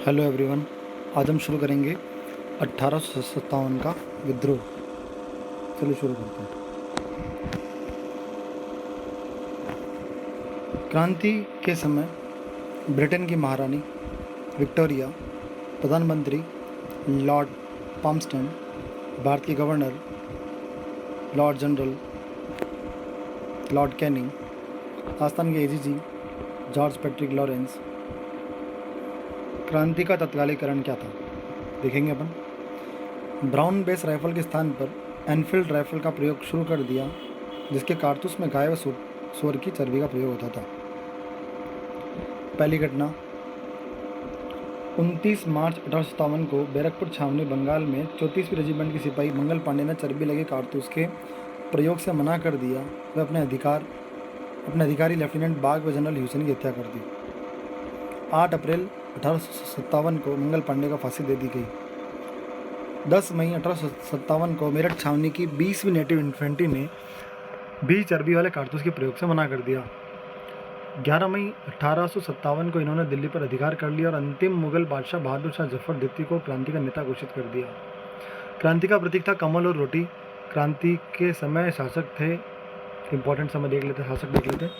Hello everyone. आज हम शुरू करेंगे 1857 का विद्रोह। चलिए शुरू करते हैं। क्रांति के समय ब्रिटेन की महारानी विक्टोरिया, प्रधानमंत्री लॉर्ड पाम्स्टन, भारत के governor Lord general Lord Canning, Rajasthan के एजीजी जॉर्ज पैट्रिक लॉरेंस। क्रांति का तत्कालीकरण क्या था देखेंगे अपन। ब्राउन बेस राइफल के स्थान पर एनफील्ड राइफल का प्रयोग शुरू कर दिया, जिसके कारतूस में गाय व सूअर की चर्बी का प्रयोग होता था। पहली घटना 29 मार्च 1857 को बैरकपुर छावनी बंगाल में 34वीं रेजिमेंट के सिपाही मंगल पांडे ने चर्बी लगे कारतूस के प्रयोग से मना कर दिया। वह अपने अधिकारी लेफ्टिनेंट बाग व जनरल ह्यूसन की हत्या कर दी। 8 अप्रैल 1857 को मंगल पांडे को फांसी दे दी गई। 10 मई 1857 को मेरठ छावनी की 20वीं नेटिव इन्फेंट्री ने भी चर्बी वाले कारतूस के प्रयोग से मना कर दिया। 11 मई 1857 को इन्होंने दिल्ली पर अधिकार कर लिया और अंतिम मुगल बादशाह बहादुर शाह जफर द्वितीय को क्रांति का नेता घोषित कर दिया। क्रांति का प्रतीक था कमल और रोटी। क्रांति के समय शासक थे, इंपॉर्टेंट समय देख लेते, शासक देख लेते।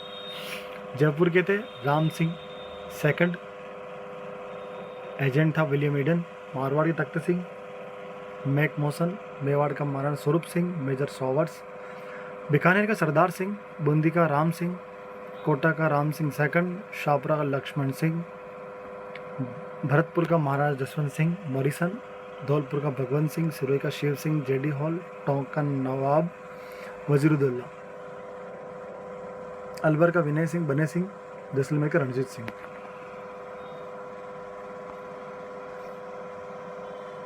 जयपुर के थे राम सिंह सेकंड, एजेंट था विलियम ईडन। मारवाड़ के तख्त सिंह मैकमोसन, मेवाड़ का महाराणा स्वरूप सिंह मेजर सॉवर्स, बीकानेर का सरदार सिंह, बूंदी का राम सिंह, कोटा का राम सिंह सेकंड, शाहपुरा का लक्ष्मण सिंह, भरतपुर का महाराजा जसवंत सिंह मॉरिसन, धौलपुर का भगवंत सिंह, सिरोही का शिव सिंह जेडी हॉल, टोंक का नवाब वजीरुद्दौला, अलवर का विनय सिंह बने सिंह, जैसलमेर का रणजीत सिंह।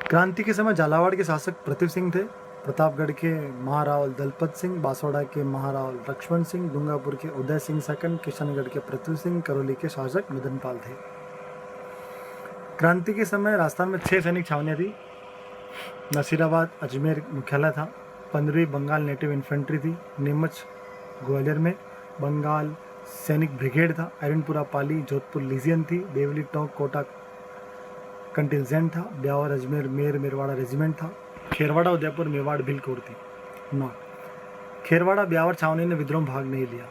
क्रांति के समय झालावाड़ के शासक पृथ्वी सिंह थे, प्रतापगढ़ के महारावल दलपत सिंह, बांसवाड़ा के महारावल लक्ष्मण सिंह, डूंगापुर के उदय सिंह सेकंड, किशनगढ़ के पृथ्वी सिंह, करौली के शासक मदनपाल थे। क्रांति के समय राजस्थान में 6 सैनिक छावनियाँ थी। नसीराबाद अजमेर मुख्यालय था। 15वीं बंगाल नेटिव इन्फेंट्री थी। नीमच ग्वालियर में बंगाल सैनिक ब्रिगेड था। अरनपुरा पाली, जोधपुर लीजियन थी। देवली टोंक कोटा कंटिजेंट था। ब्यावर अजमेर मेरवाड़ा रेजिमेंट था। खेरवाड़ा उदयपुर मेवाड़ भिल कोर थी। 9 खेरवाड़ा ब्यावर छावनी ने विद्रोह में भाग नहीं लिया।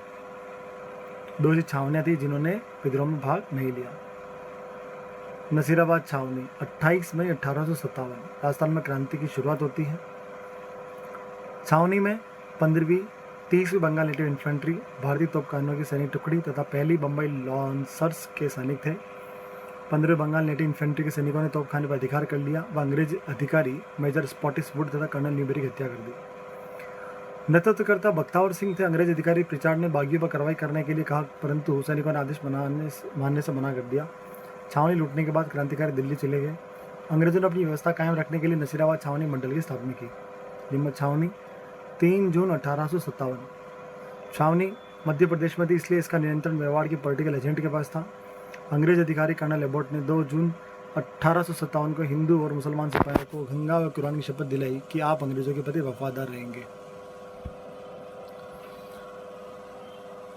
2 ही छावनियाँ थी जिन्होंने विद्रोह में भाग नहीं लिया। नसीराबाद छावनी 28 मई 1857 राजस्थान में क्रांति की शुरुआत होती है। छावनी में 15वीं 30वीं बंगाल नेटिव इन्फेंट्री, भारतीय तोपखानों की सैनिक टुकड़ी तथा पहली बम्बई लॉन्सर्स के सैनिक थे। 15वीं बंगाल नेटिव इन्फेंट्री के सैनिकों ने तोपखाने पर अधिकार कर लिया व अंग्रेज अधिकारी मेजर स्पॉटिस वुड तथा कर्नल न्यूबेरी की हत्या कर दी। नेतृत्वकर्ता बख्तावर सिंह थे। अंग्रेज अधिकारी प्रिचार्ड ने बागियों पर कार्रवाई करने के लिए कहा, परंतु सैनिकों ने आदेश मानने से मना कर दिया। छावनी लूटने के बाद क्रांतिकारी दिल्ली चले गए। अंग्रेजों ने अपनी व्यवस्था कायम रखने के लिए नसीराबाद छावनी मंडल की स्थापना की। नीमच छावनी 3 जून 1857 छावनी मध्य प्रदेश में थी, इसलिए इसका नियंत्रण मेवाड़ के पॉलिटिकल एजेंट के पास था। अंग्रेज अधिकारी कर्नल एबॉट ने 2 जून 1857 को हिंदू और मुसलमान सिपाहियों को गंगा व कुरान की शपथ दिलाई कि आप अंग्रेजों के प्रति वफादार रहेंगे।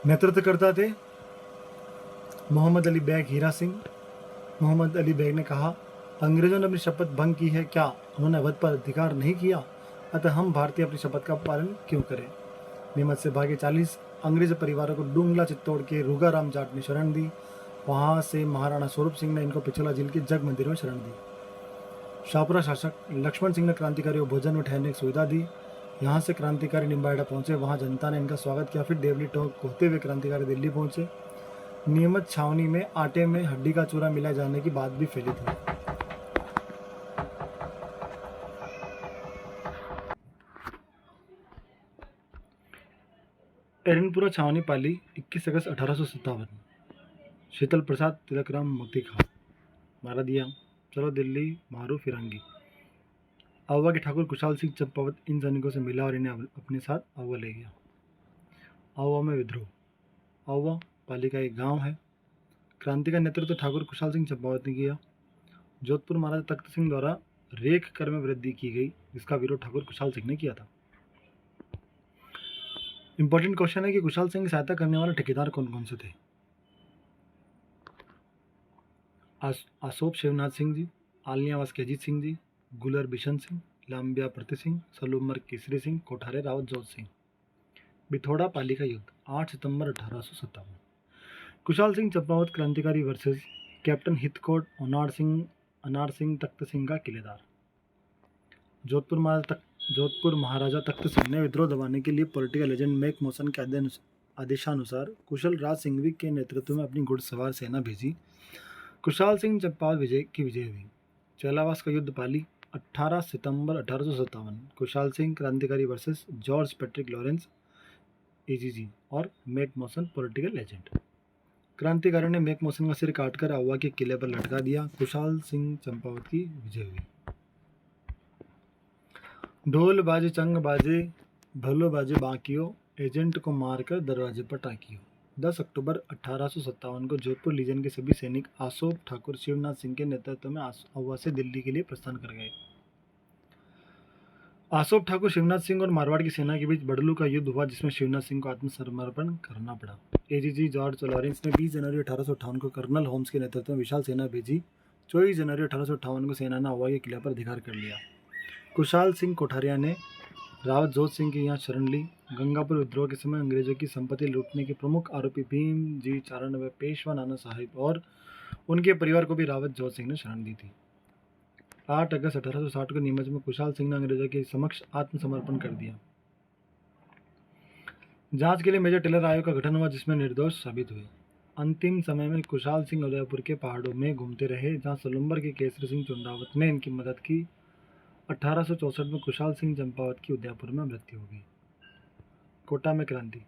नेतृत्वकर्ता थे मोहम्मद अली बेग हीरा सिंह। मोहम्मद अली बेग ने कहा, अंग्रेजों ने अपनी शपथ भंग की है क्या? उन्होंने अवध पर अधिकार नहीं किया, अतः हम भारतीय अपनी शपथ का पालन क्यों करें? नीमच से भागे 40 अंग्रेज परिवारों को डूंगला चित्तौड़ के रूगाराम जाट ने शरण दी। वहां से महाराणा स्वरूप सिंह ने इनको पिछला झील के जग मंदिर में शरण दी। शाहपुरा शासक लक्ष्मण सिंह ने क्रांतिकारियों को भोजन व ठहरने की सुविधा दी। यहाँ से क्रांतिकारी निम्बाहेड़ा पहुंचे, वहां जनता ने इनका स्वागत किया। फिर देवली टोंक होते हुए क्रांतिकारी दिल्ली पहुंचे। नीमच छावनी में आटे में हड्डी का चूरा मिलाए जाने की बात भी फैली थी। एरनपुरा छावनी पाली 21 अगस्त 1857 शीतल प्रसाद तिलकराम मोती खा मारा दिया। चलो दिल्ली मारो फिरंगी। आवा के ठाकुर कुशाल सिंह चंपावत इन सैनिकों से मिला और इन्हें अपने साथ आवा ले गया। आवा में विद्रोह। आवा पाली का एक गांव है। क्रांति का नेतृत्व ठाकुर कुशाल सिंह चंपावत ने किया। जोधपुर महाराजा तख्त सिंह द्वारा रेख कर में वृद्धि की गई, जिसका विरोध ठाकुर कुशाल सिंह ने किया था। इंपॉर्टेंट क्वेश्चन है कि कुशाल सिंह की सहायता करने वाले ठेकेदार कौन कौन से थे? आसोप शिवनाथ सिंह जी, आलियावास के अजीत सिंह जी, गुलर बिशन सिंह, लांबिया प्रति सिंह, सलूमर केसरी सिंह, कोठारे रावत जोत सिंह। बिथोड़ा पाली का युद्ध 8 सितंबर 1857। कुशाल सिंह चंपावत क्रांतिकारी वर्सेस कैप्टन हितकोट अनार सिंह तख्त सिंह का किलेदार। जोधपुर महाराजा तख्त सिंह ने विद्रोह दबाने के लिए पॉलिटिकल एजेंट मैक मौसन के आदेशानुसार कुशल राज सिंघवी के नेतृत्व में अपनी घुड़सवार सेना भेजी। कुशाल सिंह चंपावत की विजय हुई। चेलावास का युद्ध पाली 18 सितंबर 1857। कुशाल सिंह क्रांतिकारी versus George Patrick Lawrence AGG और मैक मौसन पॉलिटिकल एजेंट। क्रांतिकारियों ने मैक मौसन का सिर काटकर आवा के किले पर लटका दिया। कुशाल सिंह चंपावत की विजय हुई। ढोल बाजे चंग बाजे भलो बाजे बाकियो, एजेंट को मारकर दरवाजे पर टाकियो। 10 अक्टूबर 1857 को जोधपुर लीजन के सभी सैनिक आसोप ठाकुर शिवनाथ सिंह के नेतृत्व में आवा से दिल्ली के लिए प्रस्थान कर गए। आसोप ठाकुर शिवनाथ सिंह और मारवाड़ की सेना के बीच बड़लू का युद्ध हुआ, जिसमें शिवनाथ सिंह को आत्मसमर्पण करना पड़ा। एजीजी जॉर्ज लॉरेंस ने 20 जनवरी 1858 को कर्नल होम्स के नेतृत्व में विशाल सेना भेजी। 24 जनवरी 1858 को सेना ने आवा के किले पर अधिकार कर लिया। कुशाल सिंह कोठारिया ने रावत जोत सिंह की यहाँ शरण ली। गंगापुर विद्रोह के समय अंग्रेजों की संपत्ति लूटने के प्रमुख आरोपी भीम जी चारण व पेशवा नाना साहिब और उनके परिवार को भी रावत जोत सिंह ने शरण दी थी। 8 अगस्त 1860 को नीमच में कुशाल सिंह ने अंग्रेजों के समक्ष आत्मसमर्पण कर दिया। जांच के लिए मेजर टेलर आयोग का गठन हुआ, जिसमें निर्दोष साबित हुए। अंतिम समय में कुशाल सिंह उदयपुर के पहाड़ों में घूमते रहे, जहां सलूम्बर के केसरी सिंह चुंडावत ने इनकी मदद की। 1864 में कुशाल सिंह चंपावत की उदयपुर में मृत्यु हो गई। कोटा में क्रांति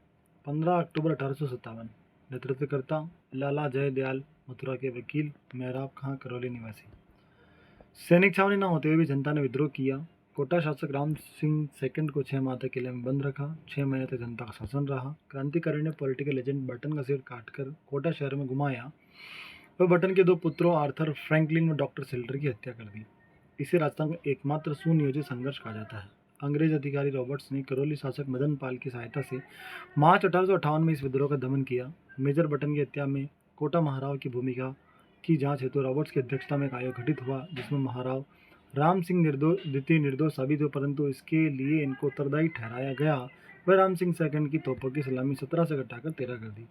15 अक्टूबर 1857। नेतृत्वकर्ता लाला जयदयाल, मथुरा के वकील मेहराब खां, करौली निवासी। सैनिक छावनी न होते हुए भी जनता ने विद्रोह किया। कोटा शासक राम सिंह सेकंड को 6 माह तक किले में बंद रखा। 6 महीने तक जनता का शासन रहा। क्रांतिकारी ने पॉलिटिकल एजेंट बटन का सिर काटकर कोटा शहर में घुमाया। वह बटन के 2 पुत्रों आर्थर फ्रैंकलिन व डॉक्टर सिल्डर की हत्या कर दी। इसे राजस्थान का एकमात्र सुनियोजित संघर्ष कहा जाता है। अंग्रेज अधिकारी रॉबर्ट्स ने करौली शासक मदन पाल की सहायता से मार्च 1858 में इस विद्रोह का दमन किया। मेजर बटन की हत्या में कोटा महाराव की भूमिका की जांच हेतु रॉबर्ट्स की अध्यक्षता में एक आयोग गठित हुआ, जिसमें महाराव राम सिंह द्वितीय निर्दोष साबित हुए, परंतु इसके लिए इनको उत्तरदायी ठहराया गया। वह राम सिंह सेकंड की तोपों की सलामी 17 से घटाकर 13 कर दी।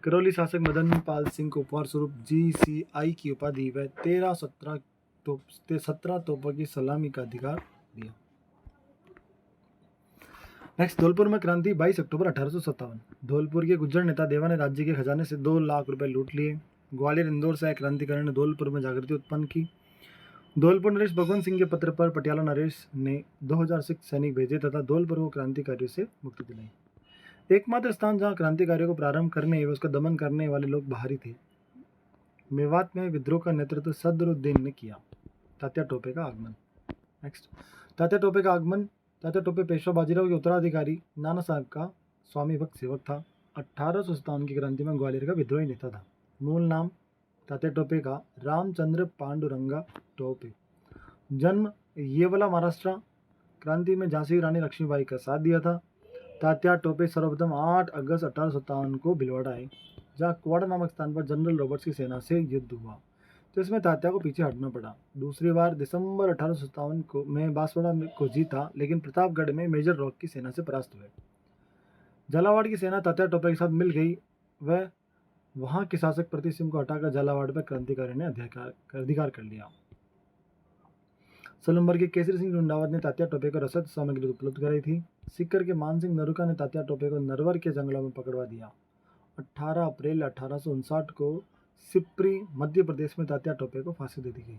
करौली शासक मदन पाल सिंह को उपहार स्वरूप GCI की उपाधि व 17 तोपों की सलामी का अधिकार दिया। नेक्स्ट, धौलपुर में क्रांति 22 अक्टूबर 1857। धौलपुर के गुज्जर नेता देवा ने राज्य के खजाने से 2 लाख रुपए लूट लिए। ग्वालियर इंदौर से आए क्रांतिकारियों ने धौलपुर में जागृति उत्पन्न की। धौलपुर नरेश भगवंत सिंह के पत्र पर पटियाला नरेश ने 2006 सैनिक भेजे तथा धौलपुर को क्रांतिकारियों से मुक्ति दिलाई। एकमात्र स्थान जहां क्रांतिकारियों को प्रारंभ करने एवं उसका दमन करने वाले लोग बाहरी थे। मेवात में विद्रोह का नेतृत्व सदरुद्दीन ने किया। तात्या टोपे का आगमन। नेक्स्ट, तात्या टोपे का आगमन। तात्या टोपे पेशवा बाजीराव के उत्तराधिकारी नाना साहब का स्वामी भक्त सेवक था। 1857 की क्रांति में ग्वालियर का विद्रोही नेता था। मूल नाम तात्या टोपे का रामचंद्र पांडुरंगा टोपे। जन्म येवला, महाराष्ट्र। क्रांति में झांसी रानी लक्ष्मीबाई का साथ दिया था। तात्या टोपे सर्वप्रथम 8 अगस्त 1857 को भिलवाड़ा आए, जहाँ कुवाड़ा नामक स्थान पर जनरल रॉबर्ट्स की सेना से युद्ध हुआ, तो इसमें तात्या को पीछे हटना पड़ा। दूसरी बार दिसंबर 1857 को में बांसवाड़ा को जीता, लेकिन प्रतापगढ़ में मेजर रॉक की सेना से परास्त हुए। झालावाड़ की सेना तात्या टोपे के साथ मिल गई। वह वहां के शासक प्रति सिंह को हटाकर झालावाड़ पर क्रांतिकारी ने अधिकार कर लिया। सलूम्बर के केसरी सिंह रुंडावत ने तात्या टोपे को रसद सामग्री उपलब्ध कराई थी। सिक्कर के मान सिंह नरुका ने तात्या टोपे को नरवर के जंगलों में पकड़वा दिया। 18 अप्रैल 1859 को सिप्री, मध्य प्रदेश में तात्या टोपे को फांसी दे दी गई।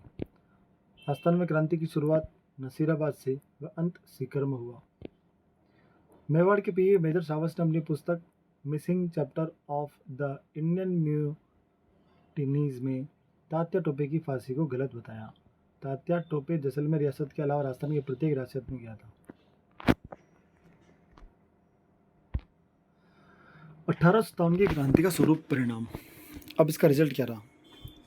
राजस्थान में क्रांति की शुरुआत नसीराबाद से व अंत सीकर में हुआ। मेवाड़ के पीए मेजर सावस ने अपनी पुस्तक missing chapter of the Indian mutinies में तात्या टोपे की फांसी को गलत बताया। तात्या टोपे जैसलमेर रियासत के अलावा राजस्थान के प्रत्येक रियासत में गया था। 1857 की क्रांति का स्वरूप परिणाम। अब इसका रिजल्ट क्या रहा?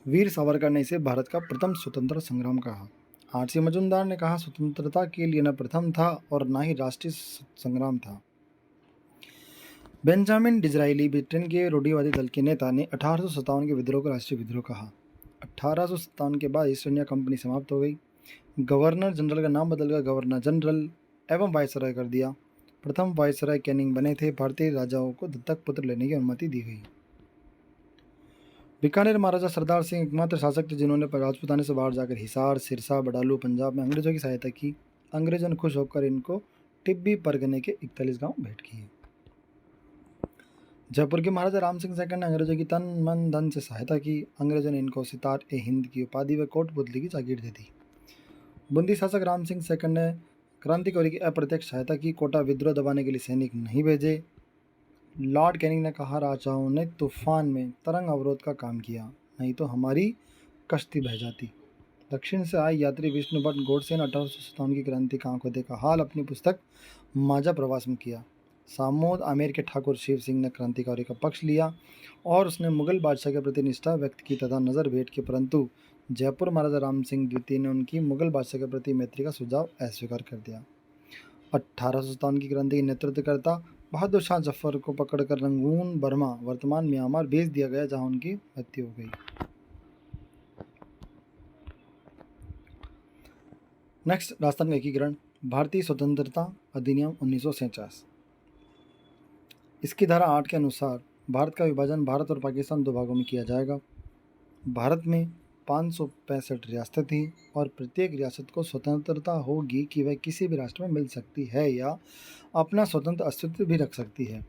वीर सावरकर ने इसे भारत का प्रथम स्वतंत्रता संग्राम कहा। आर.सी. मजूमदार ने कहा, स्वतंत्रता के लिए न प्रथम था और न ही राष्ट्रीय संग्राम था। बेंजामिन डिज़राइली, ब्रिटेन के रूढ़िवादी दल के नेता, ने 1857 के विद्रोह को राष्ट्रीय विद्रोह कहा। 1857 के बाद ईस्ट इंडिया कंपनी समाप्त हो गई। गवर्नर जनरल का नाम बदलकर गवर्नर जनरल एवं वायसराय कर दिया। प्रथम वायसराय कैनिंग बने थे। भारतीय राजाओं को दत्तक पुत्र लेने की अनुमति दी गई। बीकानेर महाराजा सरदार सिंह एकमात्र शासक थे जिन्होंने राजपूताने से बाहर जाकर हिसार, सिरसा, बडालू, पंजाब में अंग्रेजों की सहायता की। अंग्रेजों ने खुश होकर इनको टिब्बी परगने के 41 गांव भेंट किए। जयपुर के महाराजा राम सिंह सेकंड ने अंग्रेजों की तन मन धन से सहायता की। अंग्रेजों ने इनको सितार ए हिंद की उपाधि व कोटपुतली की जागीर दे दी। बूंदी शासक राम सिंह सेकंड ने क्रांतिकारी की अप्रत्यक्ष सहायता की। कोटा विद्रोह दबाने के लिए सैनिक नहीं भेजे। लॉर्ड कैनिंग ने कहा, राजाओं ने तूफान में तरंग अवरोध का काम किया, नहीं तो हमारी कश्ती बह जाती। दक्षिण से आए यात्री विष्णु भट्ट गोडसे ने 1857 की क्रांति का आंखों देखा हाल अपनी पुस्तक माजा प्रवास में किया। सामोद आमेर के ठाकुर शिव सिंह ने क्रांतिकारी का पक्ष लिया और उसने मुगल बादशाह के प्रति निष्ठा व्यक्त की तथा नज़र भेंट की, परंतु जयपुर महाराजा राम सिंह द्वितीय ने उनकी मुगल बादशाह के प्रति मैत्री का सुझाव अस्वीकार कर दिया। 1857 की क्रांति के नेतृत्वकर्ता बहादुर शाह जफर को पकड़कर रंगून बर्मा वर्तमान म्यांमार भेज दिया गया, जहां उनकी मृत्यु हो गई। नेक्स्ट, राजस्थान का एकीकरण। भारतीय स्वतंत्रता अधिनियम 1947। इसकी धारा 8 के अनुसार भारत का विभाजन भारत और पाकिस्तान दो भागों में किया जाएगा। भारत में 565 रियासतें थी और प्रत्येक रियासत को स्वतंत्रता होगी कि वह किसी भी राष्ट्र में मिल सकती है या अपना स्वतंत्र अस्तित्व भी रख सकती है।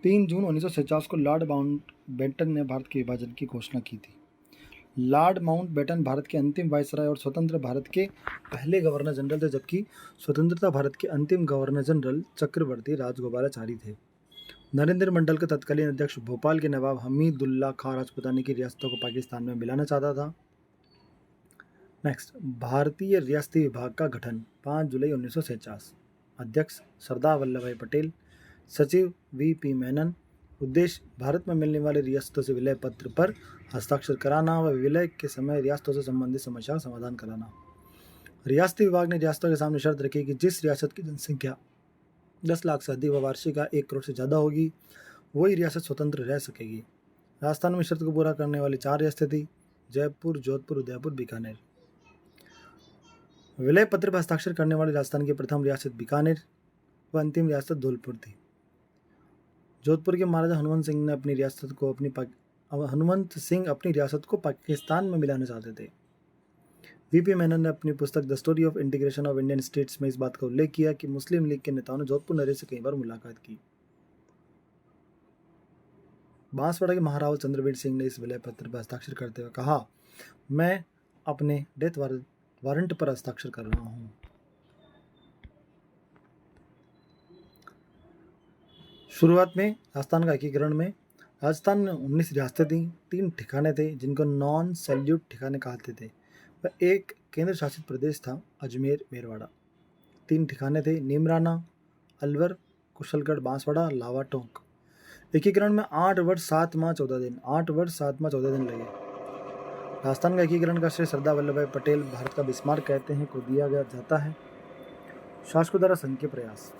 3 जून 1949 को लॉर्ड माउंटबेटन ने भारत के विभाजन की घोषणा की थी। लॉर्ड माउंटबेटन भारत के अंतिम वायसराय और स्वतंत्र भारत के पहले गवर्नर जनरल थे, जबकि स्वतंत्रता भारत के अंतिम गवर्नर जनरल चक्रवर्ती राजगोपालाचारी थे। नरेंद्र मंडल का तत्कालीन अध्यक्ष भोपाल के नवाब हमीदुल्ला खां राजपूताने की रियासतों को पाकिस्तान में मिलाना चाहता था। नेक्स्ट, भारतीय रियासती विभाग का गठन 5 जुलाई 1949। अध्यक्ष सरदार वल्लभ भाई पटेल, सचिव वीपी मेनन। उद्देश्य भारत में मिलने वाले रियासतों से विलय पत्र पर हस्ताक्षर कराना व विलय के समय रियासतों से संबंधित समस्या का समाधान कराना। रियासती विभाग ने रियासतों के सामने शर्त रखी कि जिस रियासत की जनसंख्या 10 लाख से अधिक व वार्षिक आय 1 करोड़ से ज़्यादा होगी, वही रियासत स्वतंत्र रह सकेगी। राजस्थान में शर्त को पूरा करने वाली 4 रियासतें थी: जयपुर, जोधपुर, उदयपुर, बीकानेर। विलय पत्र पर हस्ताक्षर करने वाली राजस्थान की प्रथम रियासत बीकानेर व अंतिम रियासत धौलपुर थी। जोधपुर के महाराजा हनुमंत सिंह अपनी रियासत को पाकिस्तान में मिलाना चाहते थे। वीपी मेनन ने अपनी पुस्तक the story of integration of Indian states में इस बात का उल्लेख किया कि मुस्लिम लीग के नेताओं ने जोधपुर नरेश से कई बार मुलाकात की। बांसवाड़ा के महाराव चंद्रवीर सिंह ने इस विलय पत्र पर हस्ताक्षर करते हुए कहा, मैं अपने डेथ वारंट पर हस्ताक्षर कर रहा हूं। शुरुआत में राजस्थान का एकीकरण में राजस्थान में 19 रियासतें थीं। 3 ठिकाने थे जिनको नॉन सैल्यूट ठिकाने कहते थे। वह एक केंद्र शासित प्रदेश था, अजमेर मेरवाड़ा। 3 ठिकाने थे, नीमराना, अलवर, कुशलगढ़, बांसवाड़ा, लावा टोंक। एकीकरण में 8 वर्ष 7 माह 14 दिन लगे। राजस्थान का एकीकरण का श्रेय सरदार वल्लभ भाई पटेल, भारत का बिस्मार्क कहते हैं, को दिया गया जाता है। शासकों द्वारा संघ के प्रयास।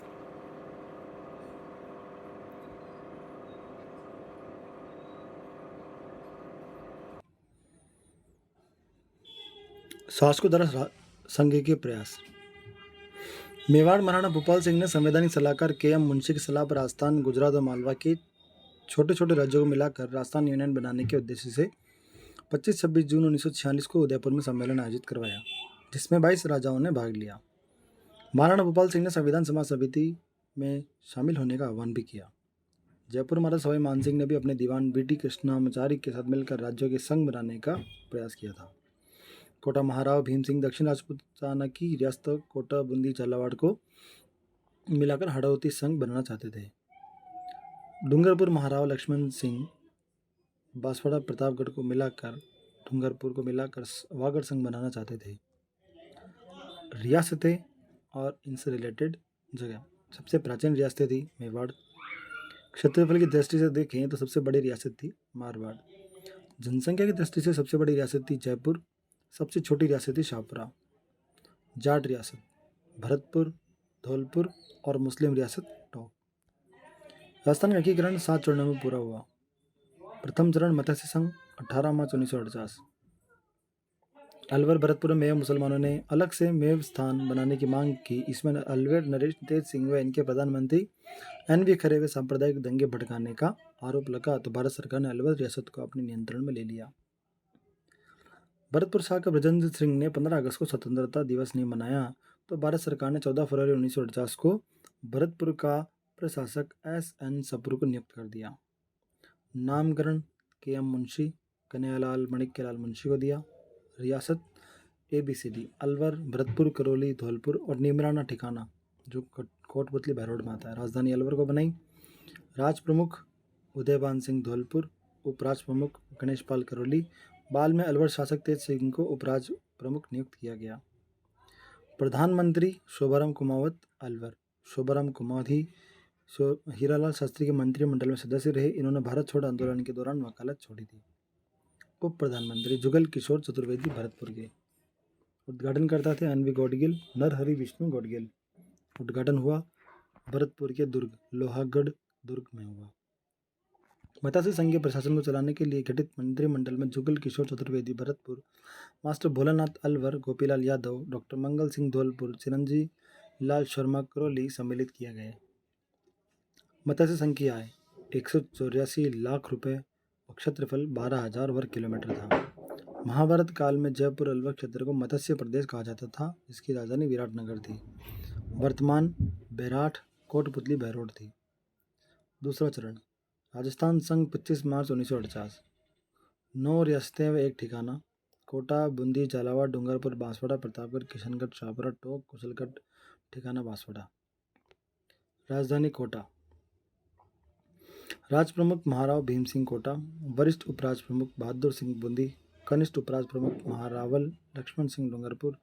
शासकों द्वारा संघ के प्रयास। मेवाड़ महाराणा भूपाल सिंह ने संवैधानिक सलाहकार के.एम. मुंशी की सलाह पर राजस्थान, गुजरात और मालवा के छोटे छोटे राज्यों को मिलाकर राजस्थान यूनियन बनाने के उद्देश्य से 25-26 जून 1946 को उदयपुर में सम्मेलन आयोजित करवाया, जिसमें 22 राजाओं ने भाग लिया। महाराणा भूपाल सिंह ने संविधान सभा समिति में शामिल होने का आह्वान भी किया। जयपुर महाराज सवाई मानसिंह ने भी अपने दीवान बीटी कृष्णामाचारी के साथ मिलकर राज्यों के संघ बनाने का प्रयास किया था। कोटा महाराव भीम सिंह दक्षिण राजपूताना की रियासत कोटा, बूंदी, झालावाड़ को मिलाकर हड़ौती संघ बनाना चाहते थे। डूंगरपुर महाराव लक्ष्मण सिंह बांसवाड़ा, प्रतापगढ़ को मिलाकर डूंगरपुर को मिलाकर वागड़ संघ बनाना चाहते थे। रियासतें और इनसे रिलेटेड जगह। सबसे प्राचीन रियासतें थी मेवाड़। क्षेत्रफल की दृष्टि से देखें तो सबसे बड़ी रियासत थी मारवाड़। जनसंख्या की दृष्टि से सबसे बड़ी रियासत थी जयपुर। सबसे छोटी रियासत थी शाहपुरा। जाट रियासत भरतपुर, धौलपुर और मुस्लिम रियासत टोंक। राजस्थान का एकीकरण 7 चरणों में पूरा हुआ। प्रथम चरण मत्स्य संघ, 18 मार्च 1948। अलवर भरतपुर में मुसलमानों ने अलग से मेव स्थान बनाने की मांग की। इसमें अलवर नरेश तेज सिंह व इनके प्रधानमंत्री NV खरे व सांप्रदायिक दंगे भड़काने का आरोप लगा तो भारत सरकार ने अलवर रियासत को अपने नियंत्रण में ले लिया। भरतपुर शाह ब्रजेंद्र सिंह ने 15 अगस्त को स्वतंत्रता दिवस नहीं मनाया तो भारत सरकार ने 14 फरवरी 1949 को भरतपुर का प्रशासक SN सप्रू को नियुक्त कर दिया। नामकरण KM मुंशी कन्हैयालाल माणिक्यलाल मुंशी को दिया। रियासत ABCD अलवर, भरतपुर, करौली, धौलपुर और नीमराना ठिकाना जो कोटपुतली बहरोड में आता है राजधानी अलवर को बनाई। राज प्रमुख उदयभान सिंह धौलपुर, उपराज प्रमुख गणेश पाल करौली। बाल में अलवर शासक तेज सिंह को उपराज प्रमुख नियुक्त किया गया। प्रधानमंत्री शोभाराम कुमावत अलवर। शोभाराम कुमावत ही हीरालाल शास्त्री के मंत्रिमंडल में सदस्य रहे। इन्होंने भारत छोड़ आंदोलन के दौरान वकालत छोड़ी थी। उप प्रधानमंत्री जुगल किशोर चतुर्वेदी भरतपुर के। उद्घाटनकर्ता थे NV गौडगिल, नरहरि विष्णु गौडगिल। उद्घाटन हुआ भरतपुर के दुर्ग लोहागढ़ दुर्ग में हुआ। मतासी संघ के प्रशासन को चलाने के लिए गठित मंत्रिमंडल में जुगल किशोर चतुर्वेदी भरतपुर, मास्टर भोलानाथ अलवर, गोपीलाल यादव, डॉक्टर मंगल सिंह धौलपुर, चिरंजी लाल शर्मा करौली सम्मिलित किया गया। मत्स्य संघ की आय 184 लाख रुपए और क्षेत्रफल 12,000 वर्ग किलोमीटर था। महाभारत काल में जयपुर अलवर क्षेत्र को मत्स्य प्रदेश कहा जाता था, जिसकी राजधानी विराटनगर थी। वर्तमान बैराठ कोटपुतली बहरोड थी। दूसरा चरण राजस्थान संघ 25 मार्च 1949। 9 रियासतें व एक ठिकाना कोटा, बूंदी, झालावाड़, डूंगरपुर, बांसवाड़ा, प्रतापगढ़, किशनगढ़, शाहपुरा, टोंक, कुशलगढ़, ठिकाना बांसवाड़ा। राजधानी कोटा। राज प्रमुख महाराव भीम सिंह कोटा, वरिष्ठ उपराज प्रमुख बहादुर सिंह बूंदी, कनिष्ठ उपराज प्रमुख महारावल लक्ष्मण सिंह डूंगरपुर,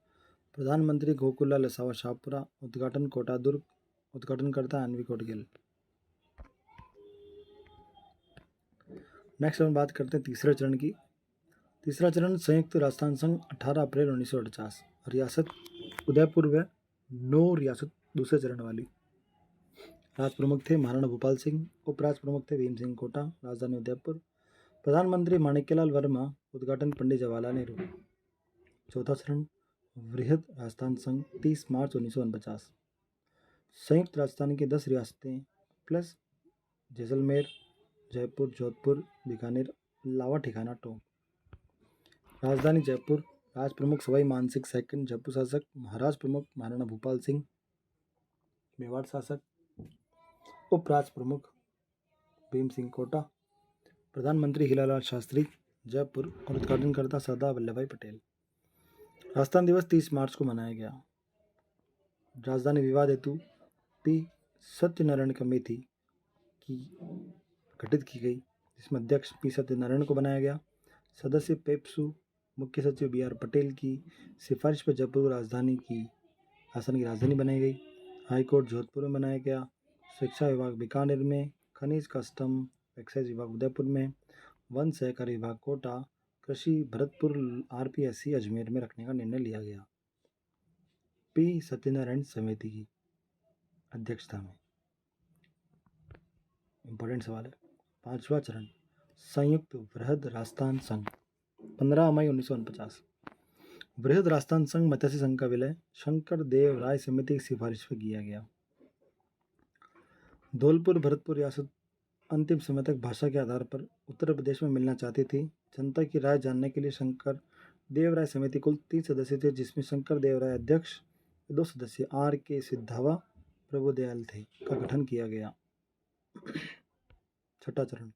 प्रधानमंत्री गोकुललाल लसावा शाहपुरा। उद्घाटन कोटा दुर्ग। उद्घाटनकर्ता NV गौडगिल। नेक्स्ट हम बात करते हैं तीसरे चरण की। तीसरा चरण संयुक्त राजस्थान संघ 18 अप्रैल 1949। रियासत उदयपुर व 9 रियासत दूसरे चरण वाली। राज प्रमुख थे महाराणा भूपाल सिंह, उपराज प्रमुख थे भीम सिंह कोटा, राजधानी उदयपुर, प्रधानमंत्री माणिक्यलाल वर्मा, उद्घाटन पंडित जवाहरलाल नेहरू। चौथा चरण वृहद राजस्थान संघ 30 मार्च 1949। संयुक्त राजस्थान की 10 रियासतें प्लस जैसलमेर, जयपुर, जोधपुर, बीकानेर, लावा ठिकाना टोंक। राजधानी जयपुर। राज प्रमुख सवाई मानसिंह सेकंड जयपुर शासक, महाराज प्रमुख महाराणा भूपाल सिंह मेवाड़ शासक, उपराज प्रमुख भीम सिंह कोटा, प्रधानमंत्री हीरालाल शास्त्री जयपुर और उद्घाटनकर्ता सरदार वल्लभ भाई पटेल। राजस्थान दिवस 30 मार्च को मनाया गया। राजधानी विवाद हेतु P सत्यनारायण कमेटी की गठित की गई, जिसमें अध्यक्ष P सत्यनारायण को बनाया गया। सदस्य पेप्सू, मुख्य सचिव BR पटेल की सिफारिश पर जयपुर राजधानी की शासन की राजधानी बनाई गई। हाईकोर्ट जोधपुर में बनाया गया। शिक्षा विभाग बीकानेर में, खनिज कस्टम एक्साइज विभाग उदयपुर में, वन सहकारी विभाग कोटा, कृषि भरतपुर, RPSC अजमेर में रखने का निर्णय लिया गया। P सत्यनारायण समिति की अध्यक्षता में। इंपॉर्टेंट सवाल है। पांचवा चरण संयुक्त वृहद राजस्थान संघ 15 मई 1949। वृहद राजस्थान संघ मत्स्य संघ का विलय शंकर देव राय समिति की सिफारिश पर किया गया। धौलपुर भरतपुर रियासत अंतिम समय तक भाषा के आधार पर उत्तर प्रदेश में मिलना चाहती थी। जनता की राय जानने के लिए शंकर देव राय समिति कुल 3 सदस्य थे, जिसमें शंकर देव राय अध्यक्ष, 2 सदस्य RK सिद्धावा, प्रभुदयाल थे का गठन किया गया। छठा चरण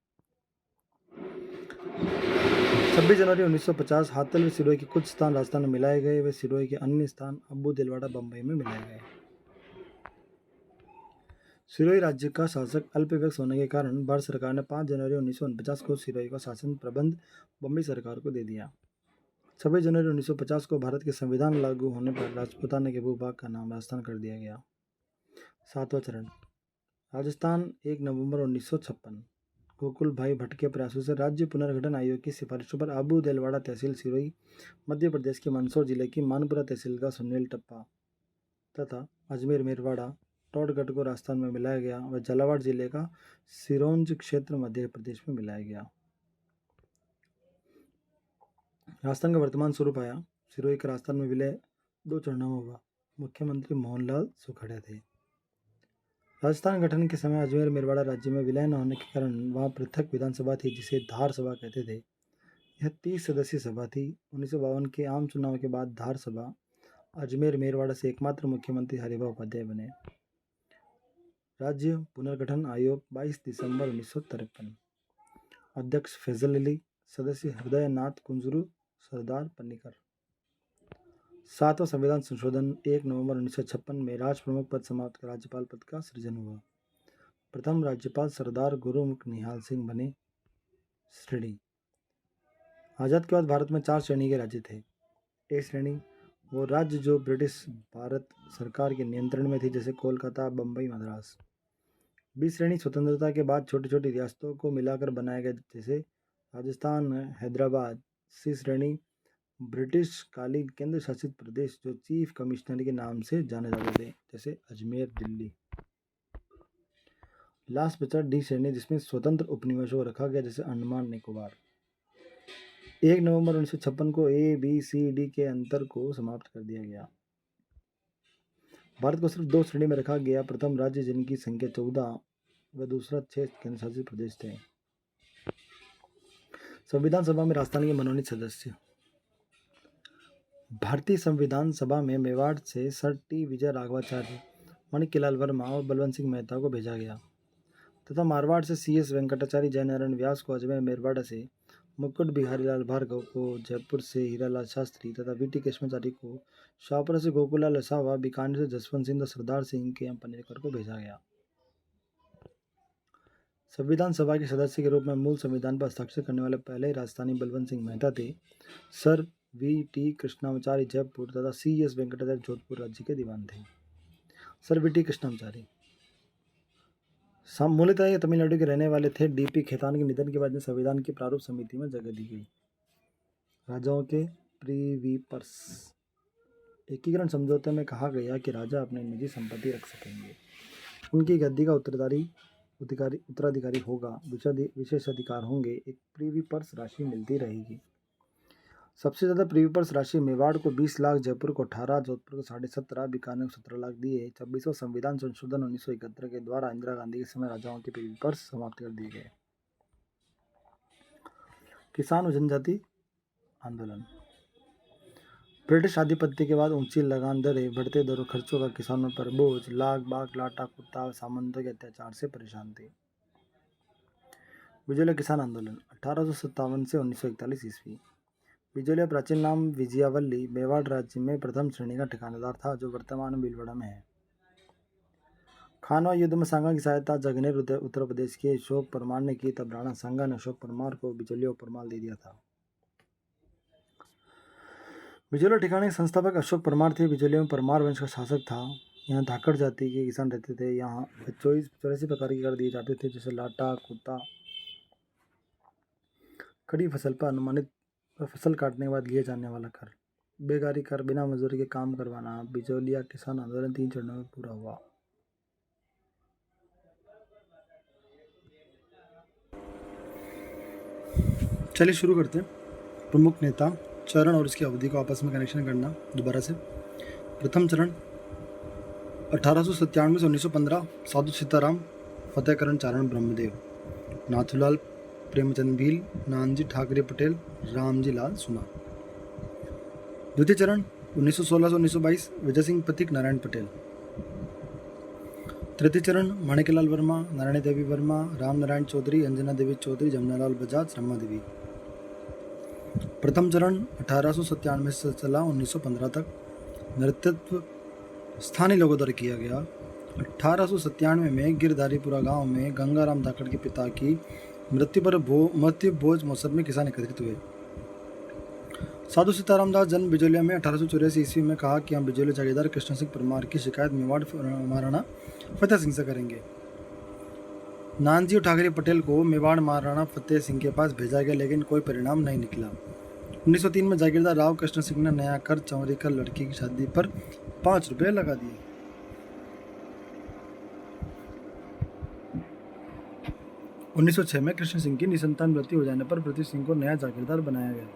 26 जनवरी 1950 हातल व सिरोही के कुछ स्थान राजस्थान में मिलाए गए व सिरोही के अन्य स्थान अब्बू दिलवाड़ा बम्बई में मिलाए गए। सिरोही राज्य का शासक अल्पवयस्क होने के कारण भारत सरकार ने 5 जनवरी 1949 को सिरोही का शासन प्रबंध बम्बई सरकार को दे दिया। 26 जनवरी 1950 को भारत के संविधान लागू होने पर राजपूताना के भूभाग का नाम राजस्थान कर दिया गया। सातवां चरण राजस्थान 1 नवंबर 1956। गोकुल भाई भट्ट के प्रयासों से राज्य पुनर्गठन आयोग की सिफारिशों पर अब्बू दिलवाड़ा तहसील सिरोही मध्य प्रदेश के मंदसौर जिले की मानपुरा तहसील का सुनील टप्पा तथा अजमेर मेरवाड़ा टोडगढ़ को राजस्थान में मिलाया गया व झालावाड़ जिले का सिरोंज क्षेत्र मध्य प्रदेश में मिलाया गया। राजस्थान का वर्तमान स्वरूप आया। सिरोही का राजस्थान में विलय 2 चरणों में हुआ। मुख्यमंत्री मोहनलाल सुखाड़िया थे। राजस्थान गठन के समय अजमेर मेरवाड़ा राज्य में विलय न होने के कारण वहाँ पृथक विधानसभा थी जिसे धार सभा कहते थे। यह 30 सदस्यीय सभा थी। 1952 के आम चुनाव के बाद धार सभा अजमेर मेरवाड़ा से एकमात्र मुख्यमंत्री हरिभाऊ उपाध्याय बने। राज्य पुनर्गठन आयोग 22 दिसंबर 1953। अध्यक्ष फैजल अली, सदस्य हृदय नाथ कुंजरू, सरदार पन्नीकर। 7वां संविधान संशोधन 1 नवंबर 1956 में राज प्रमुख पद समाप्त कर राज्यपाल पद का सृजन हुआ। प्रथम राज्यपाल सरदार गुरुमुख निहाल सिंह बने। श्रेणी। आज़ाद के बाद भारत में 4 श्रेणी के राज्य थे। ए श्रेणी वो राज्य जो ब्रिटिश भारत सरकार के नियंत्रण में थे, जैसे कोलकाता, बम्बई, मद्रास। बी श्रेणी स्वतंत्रता के बाद छोटी छोटी रियासतों को मिलाकर बनाया गया, जैसे राजस्थान, हैदराबाद। सी श्रेणी ब्रिटिश कालीन केंद्र शासित प्रदेश जो चीफ कमिश्नर के नाम से जाने जाते थे, जैसे अजमेर, दिल्ली। लास्ट बचा डी श्रेणी जिसमें स्वतंत्र उपनिवेशों को रखा गया, जैसे अंडमान निकोबार। 1 नवंबर 1956 को ए बी सी डी के अंतर को समाप्त कर दिया गया। भारत को सिर्फ 2 श्रेणी में रखा गया। प्रथम राज्य जिनकी संख्या 14 व दूसरा 6 केंद्र शासित प्रदेश थे। संविधान सभा में राजस्थान के मनोनीत सदस्य। भारतीय संविधान सभा में मेवाड़ से सर टी विजय राघवाचार्य, माणिक्यलाल वर्मा और बलवंत सिंह मेहता को भेजा गया तथा मारवाड़ से CS वेंकटाचार्य, जयनारायण व्यास को अजमेर मेरवाड़ा से, मुकुट बिहारी लाल भार्गव को जयपुर से हीरालाल शास्त्री तथा VT कृष्णाचार्य को शाहपुरा से गोकुललाल असावा, बीकानेर से जसवंत सिंह तथा सरदार सिंह के पन्नेकर को भेजा गया। संविधान सभा के सदस्य के रूप में मूल संविधान पर हस्ताक्षर करने वाले पहले राजस्थानी बलवंत सिंह मेहता थे। सर VT कृष्णाचार्य जयपुर तथा CS वेंकटाचार्य जोधपुर राज्य के दीवान थे। सर VT कृष्णाचार्य मूलतः ये तमिलनाडु के रहने वाले थे। DP खेतान के निधन के बाद में संविधान की प्रारूप समिति में जगह दी गई। राजाओं के प्रीवी पर्स। एकीकरण समझौते में कहा गया कि राजा अपनी निजी संपत्ति रख सकेंगे। उनकी गद्दी का उत्तराधिकारी होगा। विशेष अधिकार होंगे। एक प्रीवी पर्स राशि मिलती रहेगी। सबसे ज़्यादा प्रीवी पर्स राशि मेवाड़ को 20 लाख, जयपुर को 18, जोधपुर को 17.5, बीकानेर को 17 लाख दिए। 26वां संविधान संशोधन 1971 के द्वारा इंदिरा गांधी के समय राजाओं के प्रीवी पर्स समाप्त कर दिए गए। किसान व जनजाति आंदोलन। ब्रिटिश आधिपत्य के बाद ऊंची लगान दरें, बढ़ते दरों खर्चों का किसानों पर बोझ, लाख बाघ, लाटा, कुत्ता, सामंतों के अत्याचार से परेशान थे। बिजोलिया किसान आंदोलन 1857 से 1941 ईस्वी। बिजोलिया प्राचीन नाम विजयावल्ली मेवाड़ राज्य में प्रथम श्रेणी का ठिकानेदार था, जो वर्तमान में भीलवाड़ा में है। खानवा युद्ध में सांगा की सहायता जगनेर उत्तर प्रदेश के अशोक परमार ने की, तब राणा सांगा ने अशोक परमार को बिजोलिया परमार दे दिया था। बिजोलिया ठिकाने के संस्थापक अशोक परमार थे। बिजोलिया में परमार वंश का शासक था। यहाँ धाकड़ जाति के किसान रहते थे। यहाँ 84 प्रकार के कर दिए जाते थे, जैसे लाटा, कुत्ता, खड़ी फसल पर अनुमानित फसल काटने के बाद लिए जाने वाला कर, बेगारी कर, बिना मजदूरी के काम करवाना। बिजोलिया किसान आंदोलन 3 चरणों में पूरा हुआ। चलिए शुरू करते हैं। प्रमुख नेता, चरण और इसकी अवधि को आपस में कनेक्शन करना दोबारा से। प्रथम चरण 1897 से 1915, साधु सीताराम, फतेहकरण चारण ब्रह्मदेव, नाथूलाल प्रेमचंद भील, नानजी ठाकरे पटेल, रामजी लाल सुना। द्वितीय चरण 1916 से 1922, विजय सिंह पथिक, नारायण पटेल। तृतीय चरण माणिक्यलाल वर्मा, नारायण देवी वर्मा, राम नारायण चौधरी, अंजना देवी चौधरी, जमुनालाल बजाज, रमा देवी। प्रथम चरण 1897 से चला 1915 तक। नेतृत्व स्थानीय लोगों द्वारा किया गया। 1897 में गिरधारीपुरा गांव में गंगाराम धाकड़ के पिता की मृत्यु भोज मौसम में किसान एकत्रित हुए। साधु सीताराम दास जन्म बिजोलिया में 1884 ईस्वी में कहा कि हम बिजोलिया जागीरदार कृष्ण सिंह परमार की शिकायत मेवाड़ महाराणा फतेह सिंह से करेंगे। नानजी ठाकरे पटेल को मेवाड़ महाराणा फतेह सिंह के पास भेजा गया, लेकिन कोई परिणाम नहीं निकला। 1903 में जागीरदार राव कृष्ण सिंह ने नया कर चंवरी कर लड़की की शादी पर 5 रुपये लगा दिए। 1906 में कृष्ण सिंह की निसंतान मृत्यु हो जाने पर पृथ्वी सिंह को नया जागीरदार बनाया गया।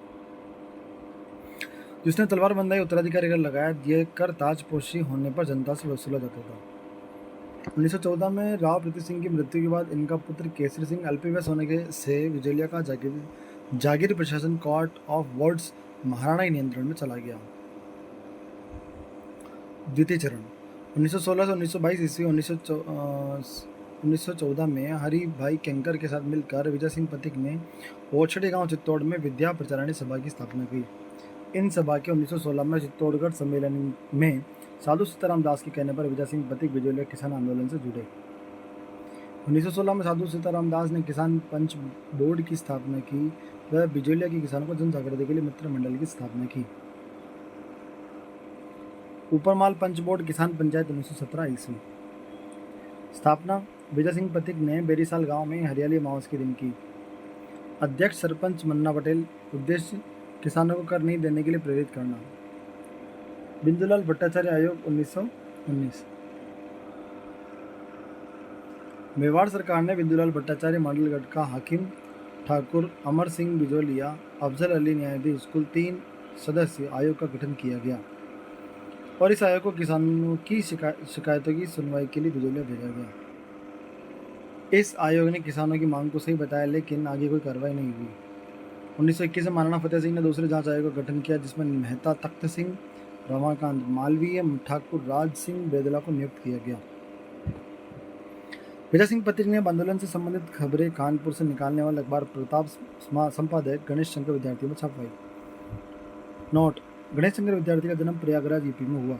जिसने तलवार बंधाई उत्तराधिकारी कर लगाया, यह कर ताजपोशी होने पर जनता से वसूला जाता था। 1914 में राव प्रीति सिंह की मृत्यु के बाद इनका पुत्र केसरी सिंह अल्पवयस होने के से विजयलिया का जागीरी प्रशासन कोर्ट ऑफ वर्ड्स महाराणा के नियंत्रण में चला गया। द्वितीय चरण 1916 से 1922 ईस्वी। 1914 में हरि भाई केंकर के साथ मिलकर विजय सिंह पथिक ने ओछड़े गांव चित्तौड़ में विद्या प्रचारणी सभा की स्थापना की। इन सभा के 1916 में चित्तौड़गढ़ सम्मेलन में साधु सीताराम दास के कहने पर विजय सिंह पथिक बिजोलिया किसान आंदोलन से जुड़े। 1916 में साधु सीताराम दास ने किसान पंच बोर्ड की स्थापना की व बिजोलिया के किसानों को जन जागृति के लिए मित्र मंडल की स्थापना की। ऊपरमाल पंच बोर्ड किसान पंचायत 1917 ईस्वी। स्थापना विजय सिंह पथिक ने बेरीसाल गांव में हरियाली अमावस के दिन की। अध्यक्ष सरपंच मन्ना पटेल। उद्देश्य किसानों को कर नहीं देने के लिए प्रेरित करना। बिंदुलाल भट्टाचार्य आयोग 1919। मेवाड़ सरकार ने बिंदुलाल भट्टाचार्य मंडलगढ़ का हाकिम, ठाकुर अमर सिंह बिजोलिया, अफजल अली न्यायाधीश कुल 3 सदस्य आयोग का गठन किया गया और इस आयोग को किसानों की शिकायतों की सुनवाई के लिए बिजोलिया भेजा गया। इस आयोग ने किसानों की मांग को सही बताया, लेकिन आगे कोई कार्रवाई नहीं हुई। 1921 में महाराणा फतेह सिंह ने दूसरे जांच आयोग का गठन किया, जिसमें मेहता तख्त सिंह, रमाकांत मालवीय, ठाकुर राज सिंह बेदला को नियुक्त किया गया। विजय सिंह पथिक ने आंदोलन से संबंधित खबरें कानपुर से निकालने वाले अखबार प्रताप संपादक गणेश शंकर विद्यार्थी में छपवाई। नोट: गणेश शंकर विद्यार्थी का जन्म प्रयागराज यूपी में हुआ।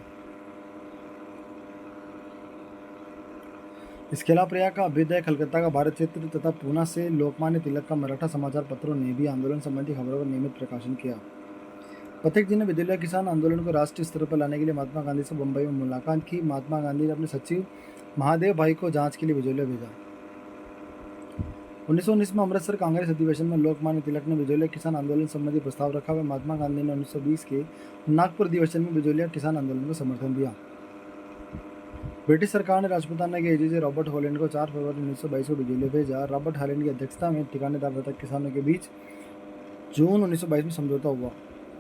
इसके अलावा प्रयाग का अभ्युदय, कलकत्ता का भारत चित्र तथा पूना से लोकमान्य तिलक का मराठा समाचार पत्रों ने भी आंदोलन संबंधी खबरों का नियमित प्रकाशन किया। पथिक जी ने बिजोलिया किसान आंदोलन को राष्ट्रीय स्तर पर लाने के लिए महात्मा गांधी से बम्बई में मुलाकात की। महात्मा गांधी ने अपने सचिव महादेव भाई को जांच के लिए बिजोलिया भेजा। 1919 में अमृतसर कांग्रेस अधिवेशन में लोकमान्य तिलक ने बिजोलिया किसान आंदोलन संबंधी प्रस्ताव रखा व महात्मा गांधी ने 1920 के नागपुर अधिवेशन में बिजोलिया किसान आंदोलन को समर्थन दिया। ब्रिटिश सरकार ने राजपुताना के एजीजे रॉबर्ट हॉलैंड को 4 फरवरी 1922 को बिजोलिया भेजा। रॉबर्ट हॉलैंड की अध्यक्षता में ठिकानेदार तथा किसानों के बीच जून 1922 में समझौता हुआ।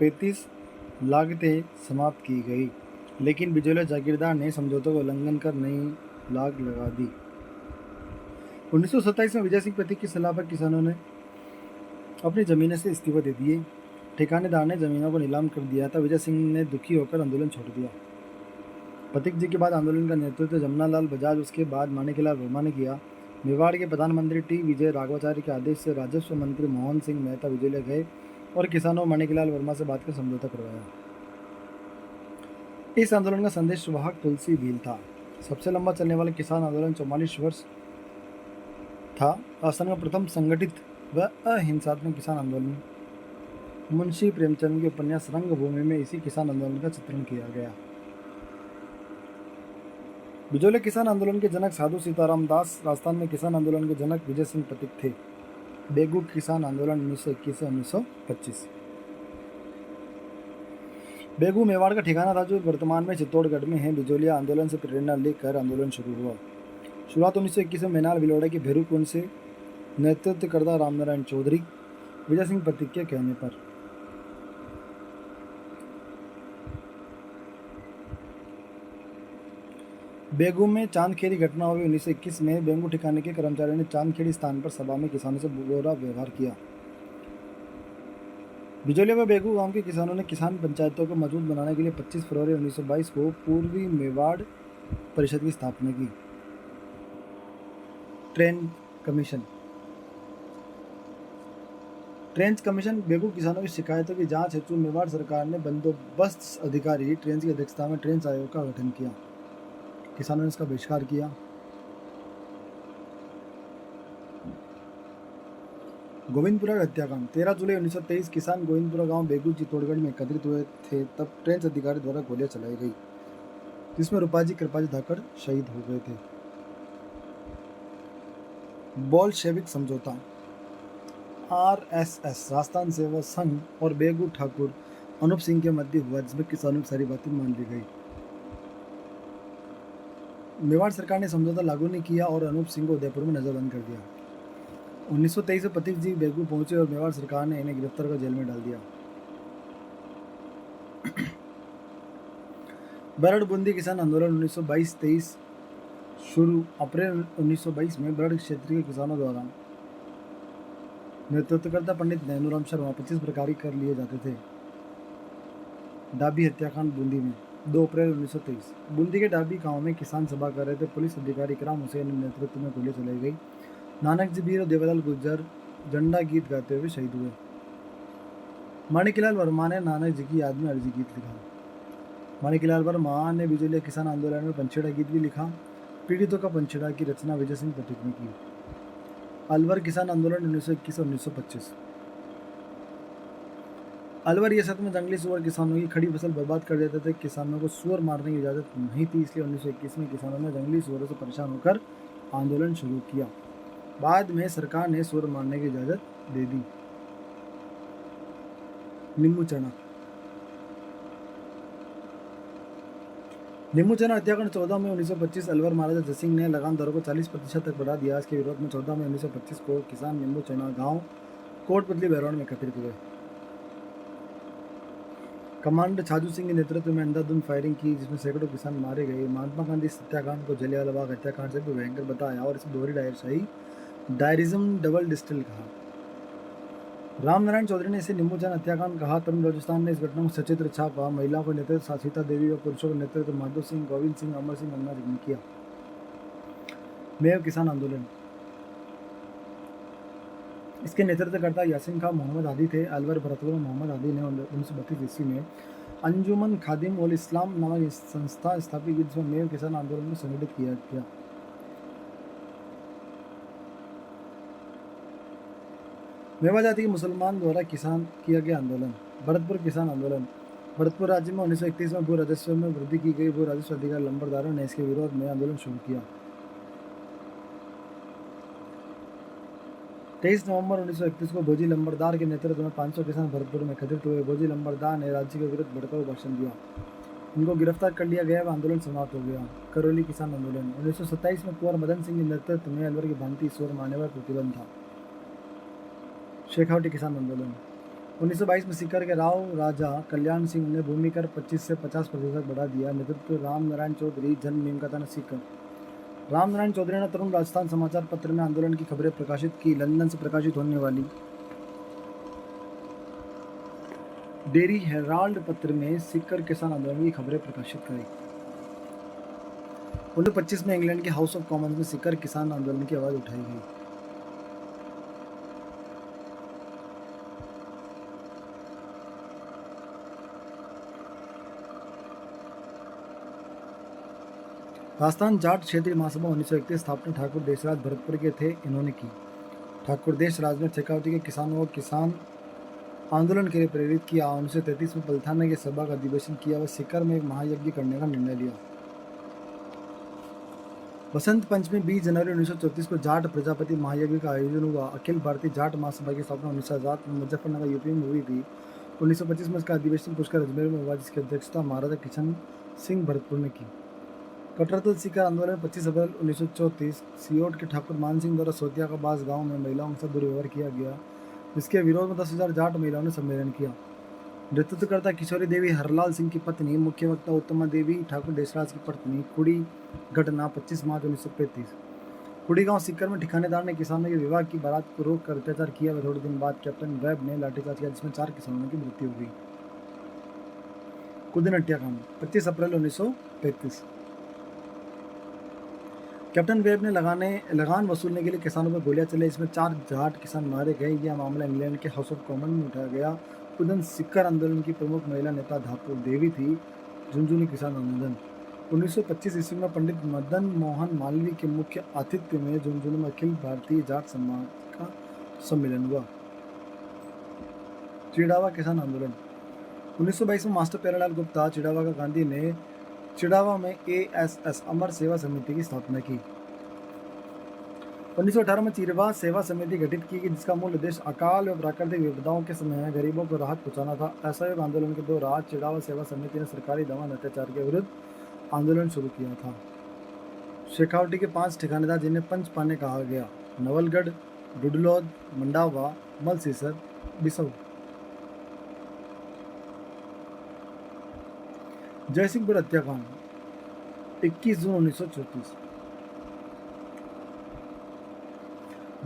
35 लागतें समाप्त की गई, लेकिन बिजोलिया जागीरदार ने समझौतों का उल्लंघन कर नई लाग लगा दी। 1927 में विजय सिंह पथिक की सलाह पर किसानों ने अपनी जमीनें से इस्तीफा दे दिए। ठिकानेदार ने जमीनों को नीलाम कर दिया था। विजय सिंह ने दुखी होकर आंदोलन छोड़ दिया। पथिक जी के बाद आंदोलन का नेतृत्व जमनालाल बजाज, उसके बाद माणिकलाल वर्मा ने किया। मेवाड़ के प्रधानमंत्री टी विजय राघवाचार्य के आदेश से राजस्व मंत्री मोहन सिंह मेहता बिजोलिया गए और किसानों माणिकलाल वर्मा से बात कर समझौता करवाया। इस आंदोलन का संदेश वाहक तुलसी भील था। सबसे लंबा चलने वाला किसान आंदोलन 44 वर्ष था। राजस्थान का प्रथम संगठित व अहिंसात्मक किसान आंदोलन। मुंशी प्रेमचंद के उपन्यास रंगभूमि में इसी किसान आंदोलन का चित्रण किया गया। बिजोलिया किसान आंदोलन के जनक साधु सीताराम दास, राजस्थान में किसान आंदोलन के जनक विजय सिंह पथिक थे। बेगू किसान आंदोलन 1921 से 1925। बेगू मेवाड़ का ठिकाना था, जो वर्तमान में चित्तौड़गढ़ में है। बिजोलिया आंदोलन से प्रेरणा लेकर आंदोलन शुरू हुआ। शुरुआत 1921 में मैनाल बिलोड़ा के भेरूकुंड से नेतृत्व करता रामनारायण चौधरी, विजय सिंह पथिक के कहने पर। बेगू में चांदखेड़ी घटना हुई 1921 में। बेगू ठिकाने के कर्मचारियों ने चांदखेड़ी स्थान पर सभा में किसानों से बुरा व्यवहार किया। बिजोलिया व बेगू गांव के किसानों ने किसान पंचायतों को मजबूत बनाने के लिए 25 फरवरी 1922 को पूर्वी मेवाड़ परिषद की स्थापना की। ट्रेंच कमीशन बेगू किसानों की शिकायतों की जांच हेतु मेवाड़ सरकार ने बंदोबस्त अधिकारी ट्रेंच की अध्यक्षता में ट्रेंच आयोग का गठन किया। किसानों ने इसका बहिष्कार किया। गोविंदपुरा हत्याकांड 13 जुलाई 1923 किसान गोविंदपुरा गांव बेगू चित्तौड़गढ़ में एकत्रित हुए थे। तब ट्रेंच अधिकारी द्वारा गोलियां चलाई गई, जिसमें रूपाजी कृपाजी धाकड़ शहीद हो गए थे। बोल्शेविक समझौता। आरएसएस राजस्थान सेवा संघ और बेगू ठाकुर अनूप सिंह के मध्य हुआ, जिसमें किसानों की सारी बातें मान ली गई। मेवाड़ सरकार ने समझौता लागू नहीं किया और अनूप सिंह को उदयपुर में नजरबंद कर दिया। 1923 में पथिक जी बेगू पहुंचे और मेवाड़ सरकार ने इन्हें गिरफ्तार कर जेल में डाल दिया। बरड़ बूंदी किसान आंदोलन 1922-23 शुरू। अप्रैल 1922 में बरड़ क्षेत्र के किसानों द्वारा नेतृत्वकर्ता पंडित नैनूराम शर्मा 25 प्रकार कर लिए जाते थे। डाबी हत्याकांड बूंदी में 2 अप्रैल 1923 बूंदी के डाबी गांव में किसान सभा कर रहे थे। पुलिस अधिकारी इकराम हुसैन के नेतृत्व में गोली चलाई गई। नानक जी बीर और देवलाल गुर्जर झंडा गीत गाते हुए शहीद हुए। माणिकलाल वर्मा ने नानक जी की याद में अर्जी गीत लिखा। माणिकलाल वर्मा ने बिजलिया किसान आंदोलन में पंछेड़ा गीत भी लिखा। पीड़ितों का पंछेड़ा की रचना विजय सिंह पटेल ने की। अलवर किसान आंदोलन 1921 और 1925 अलवर रियासत में जंगली सुअर किसानों की खड़ी फसल बर्बाद कर देते थे। किसानों को सुअर मारने की इजाज़त नहीं थी, इसलिए 1921 में किसानों ने जंगली सुअरों से परेशान होकर आंदोलन शुरू किया। बाद में सरकार ने सुअर मारने की इजाज़त दे दी। नींबू चना हत्याकांड 14 मई 1925 अलवर महाराजा जयसिंह ने लगान दरों को 40% तक बढ़ा दिया। इसके विरोध में 14 मई 1925 को किसान नींबू चना गांव कोटपतली बहरौन में एकत्रित हुए। कमांडर छाजू सिंह के नेतृत्व में अंधाधुंध फायरिंग की, जिसमें सैकड़ों किसान मारे गए। महात्मा गांधी इस हत्याकांड को जलियांवाला बाग हत्याकांड से भी भयंकर बताया और इसे दोहरी डायरशाही डायरिज्म डबल डिस्टिल कहा। रामनारायण चौधरी ने इसे नींबू चना हत्याकांड कहा। तरुण राजस्थान ने इस घटना को सचित्र छापा। महिलाओं को नेतृत्व सीता देवी और पुरुषों को नेतृत्व माधव सिंह, गोविंद सिंह, अमर सिंह, अन्ना ने किया। मेव किसान आंदोलन, इसके नेतृत्वकर्ता यासीन खां मोहम्मद हादी थे। अलवर भरतपुर में मोहम्मद हादी ने 1932 ईस्वी में अंजुमन खादिम उल इस्लाम नामक संस्था स्थापित की, जिसमें मेव किसान आंदोलन में संगठित किया गया। मेवा जाति के मुसलमान द्वारा किसान किया गया आंदोलन। भरतपुर किसान आंदोलन, भरतपुर राज्य में 1931 में भू राजस्व में वृद्धि की गई। भू राजस्व अधिकारी लंबरदारों ने इसके विरोध में आंदोलन शुरू किया। 23 नवंबर 1931 को भोजी लंबरदार के नेतृत्व में 500 किसान भरतपुर में एकत्रित हुए। भोजी लंबरदार ने राज्य के विरुद्ध भड़काऊ भाषण दिया। उनको गिरफ्तार कर लिया गया व आंदोलन समाप्त हो गया। करौली किसान आंदोलन 1927 में कुंवर मदन सिंह के नेतृत्व में अलवर की भांति ईश्वर मारने पर प्रतिबंध था। शेखावटी किसान आंदोलन 1922 में सीकर के राव राजा कल्याण सिंह ने भूमि कर 25 से 50% बढ़ा दिया। नेतृत्व रामनारायण चौधरी, जन्म नीमकाता ने सीकर। रामनारायण चौधरी ने तरुण राजस्थान समाचार पत्र में आंदोलन की खबरें प्रकाशित की। लंदन से प्रकाशित होने वाली डेरी हेराल्ड पत्र में सीकर किसान आंदोलन की खबरें प्रकाशित करी। 1925 में इंग्लैंड के हाउस ऑफ कॉमन्स में सीकर किसान आंदोलन की आवाज उठाई गई। राजस्थान जाट क्षेत्रीय महासभा 1931 स्थापना ठाकुर देशराज भरतपुर के थे, इन्होंने की। ठाकुर देशराज ने शेखावटी के किसानों को किसान आंदोलन के लिए प्रेरित किया। 1933 में पलथाना की सभा का अधिवेशन किया व सीकर में एक महायज्ञ करने का निर्णय लिया। बसंत पंचमी 20 जनवरी 1934 को जाट प्रजापति महायज्ञ का आयोजन हुआ। अखिल भारतीय जाट महासभा की स्थापना 1907 में मुजफ्फरनगर यूपी में हुई थी। 1925 में इसका अधिवेशन पुष्कर अजमेर में हुआ, जिसकी अध्यक्षता महाराजा किशन सिंह भरतपुर ने की। कटरातल सीकर आंदोलन 25 अप्रैल 1934 सियोट के ठाकुर मान सिंह द्वारा सोतिया का बास गांव में महिलाओं के साथ दुर्व्यवहार किया गया, जिसके विरोध में 10,000 जाट महिलाओं ने सम्मेलन किया। नेतृत्वकर्ता किशोरी देवी हरलाल सिंह की पत्नी, मुख्य वक्ता उत्तमा देवी ठाकुर देशराज की पत्नी। कुड़ी घटना 25 मार्च 1935 कुड़ी गांव सीकर में ठिकानेदार ने किसानों के विवाह की बारात को रोक कर अत्याचार किया व थोड़े दिन बाद कैप्टन वेब ने लाठीचार्ज किया, जिसमें 4 किसानों की मृत्यु हुई। कुदिन हत्याकांड 25 अप्रैल 1935 कैप्टन वेब ने लगान वसूलने के लिए किसानों पर गोलियां चलाई, इसमें 4 जाट किसान मारे गए। यह मामला इंग्लैंड के हाउस ऑफ कॉमन में उठाया गया। कुदन सीकर आंदोलन की प्रमुख महिला नेता धातु देवी थी। झुंझुनू किसान आंदोलन 1925 ईस्वी में पंडित मदन मोहन मालवीय के मुख्य आतिथ्य में झुंझुनू में अखिल भारतीय जाट समाज का सम्मेलन हुआ। चिड़ावा किसान आंदोलन 1922 में मास्टर प्यारेलाल गुप्ता चिड़ावा का गांधी ने चिड़ावा में ASS अमर सेवा समिति की स्थापना की। 1918 में चिड़वा सेवा समिति गठित की, जिसका मूल उद्देश्य अकाल व प्राकृतिक विपदाओं के समय गरीबों को राहत पहुंचाना था। असहयोग आंदोलन के दौरान चिड़ावा सेवा समिति ने सरकारी दमन अत्याचार के विरुद्ध आंदोलन शुरू किया था। शेखावटी के 5 ठिकानेदार, जिन्हें पंच पाने कहा गया, नवलगढ़, डुडलौद, मंडावा, मलसीसर, बिसऊ। जयसिंहपुर हत्याकांड 21 जून 1934।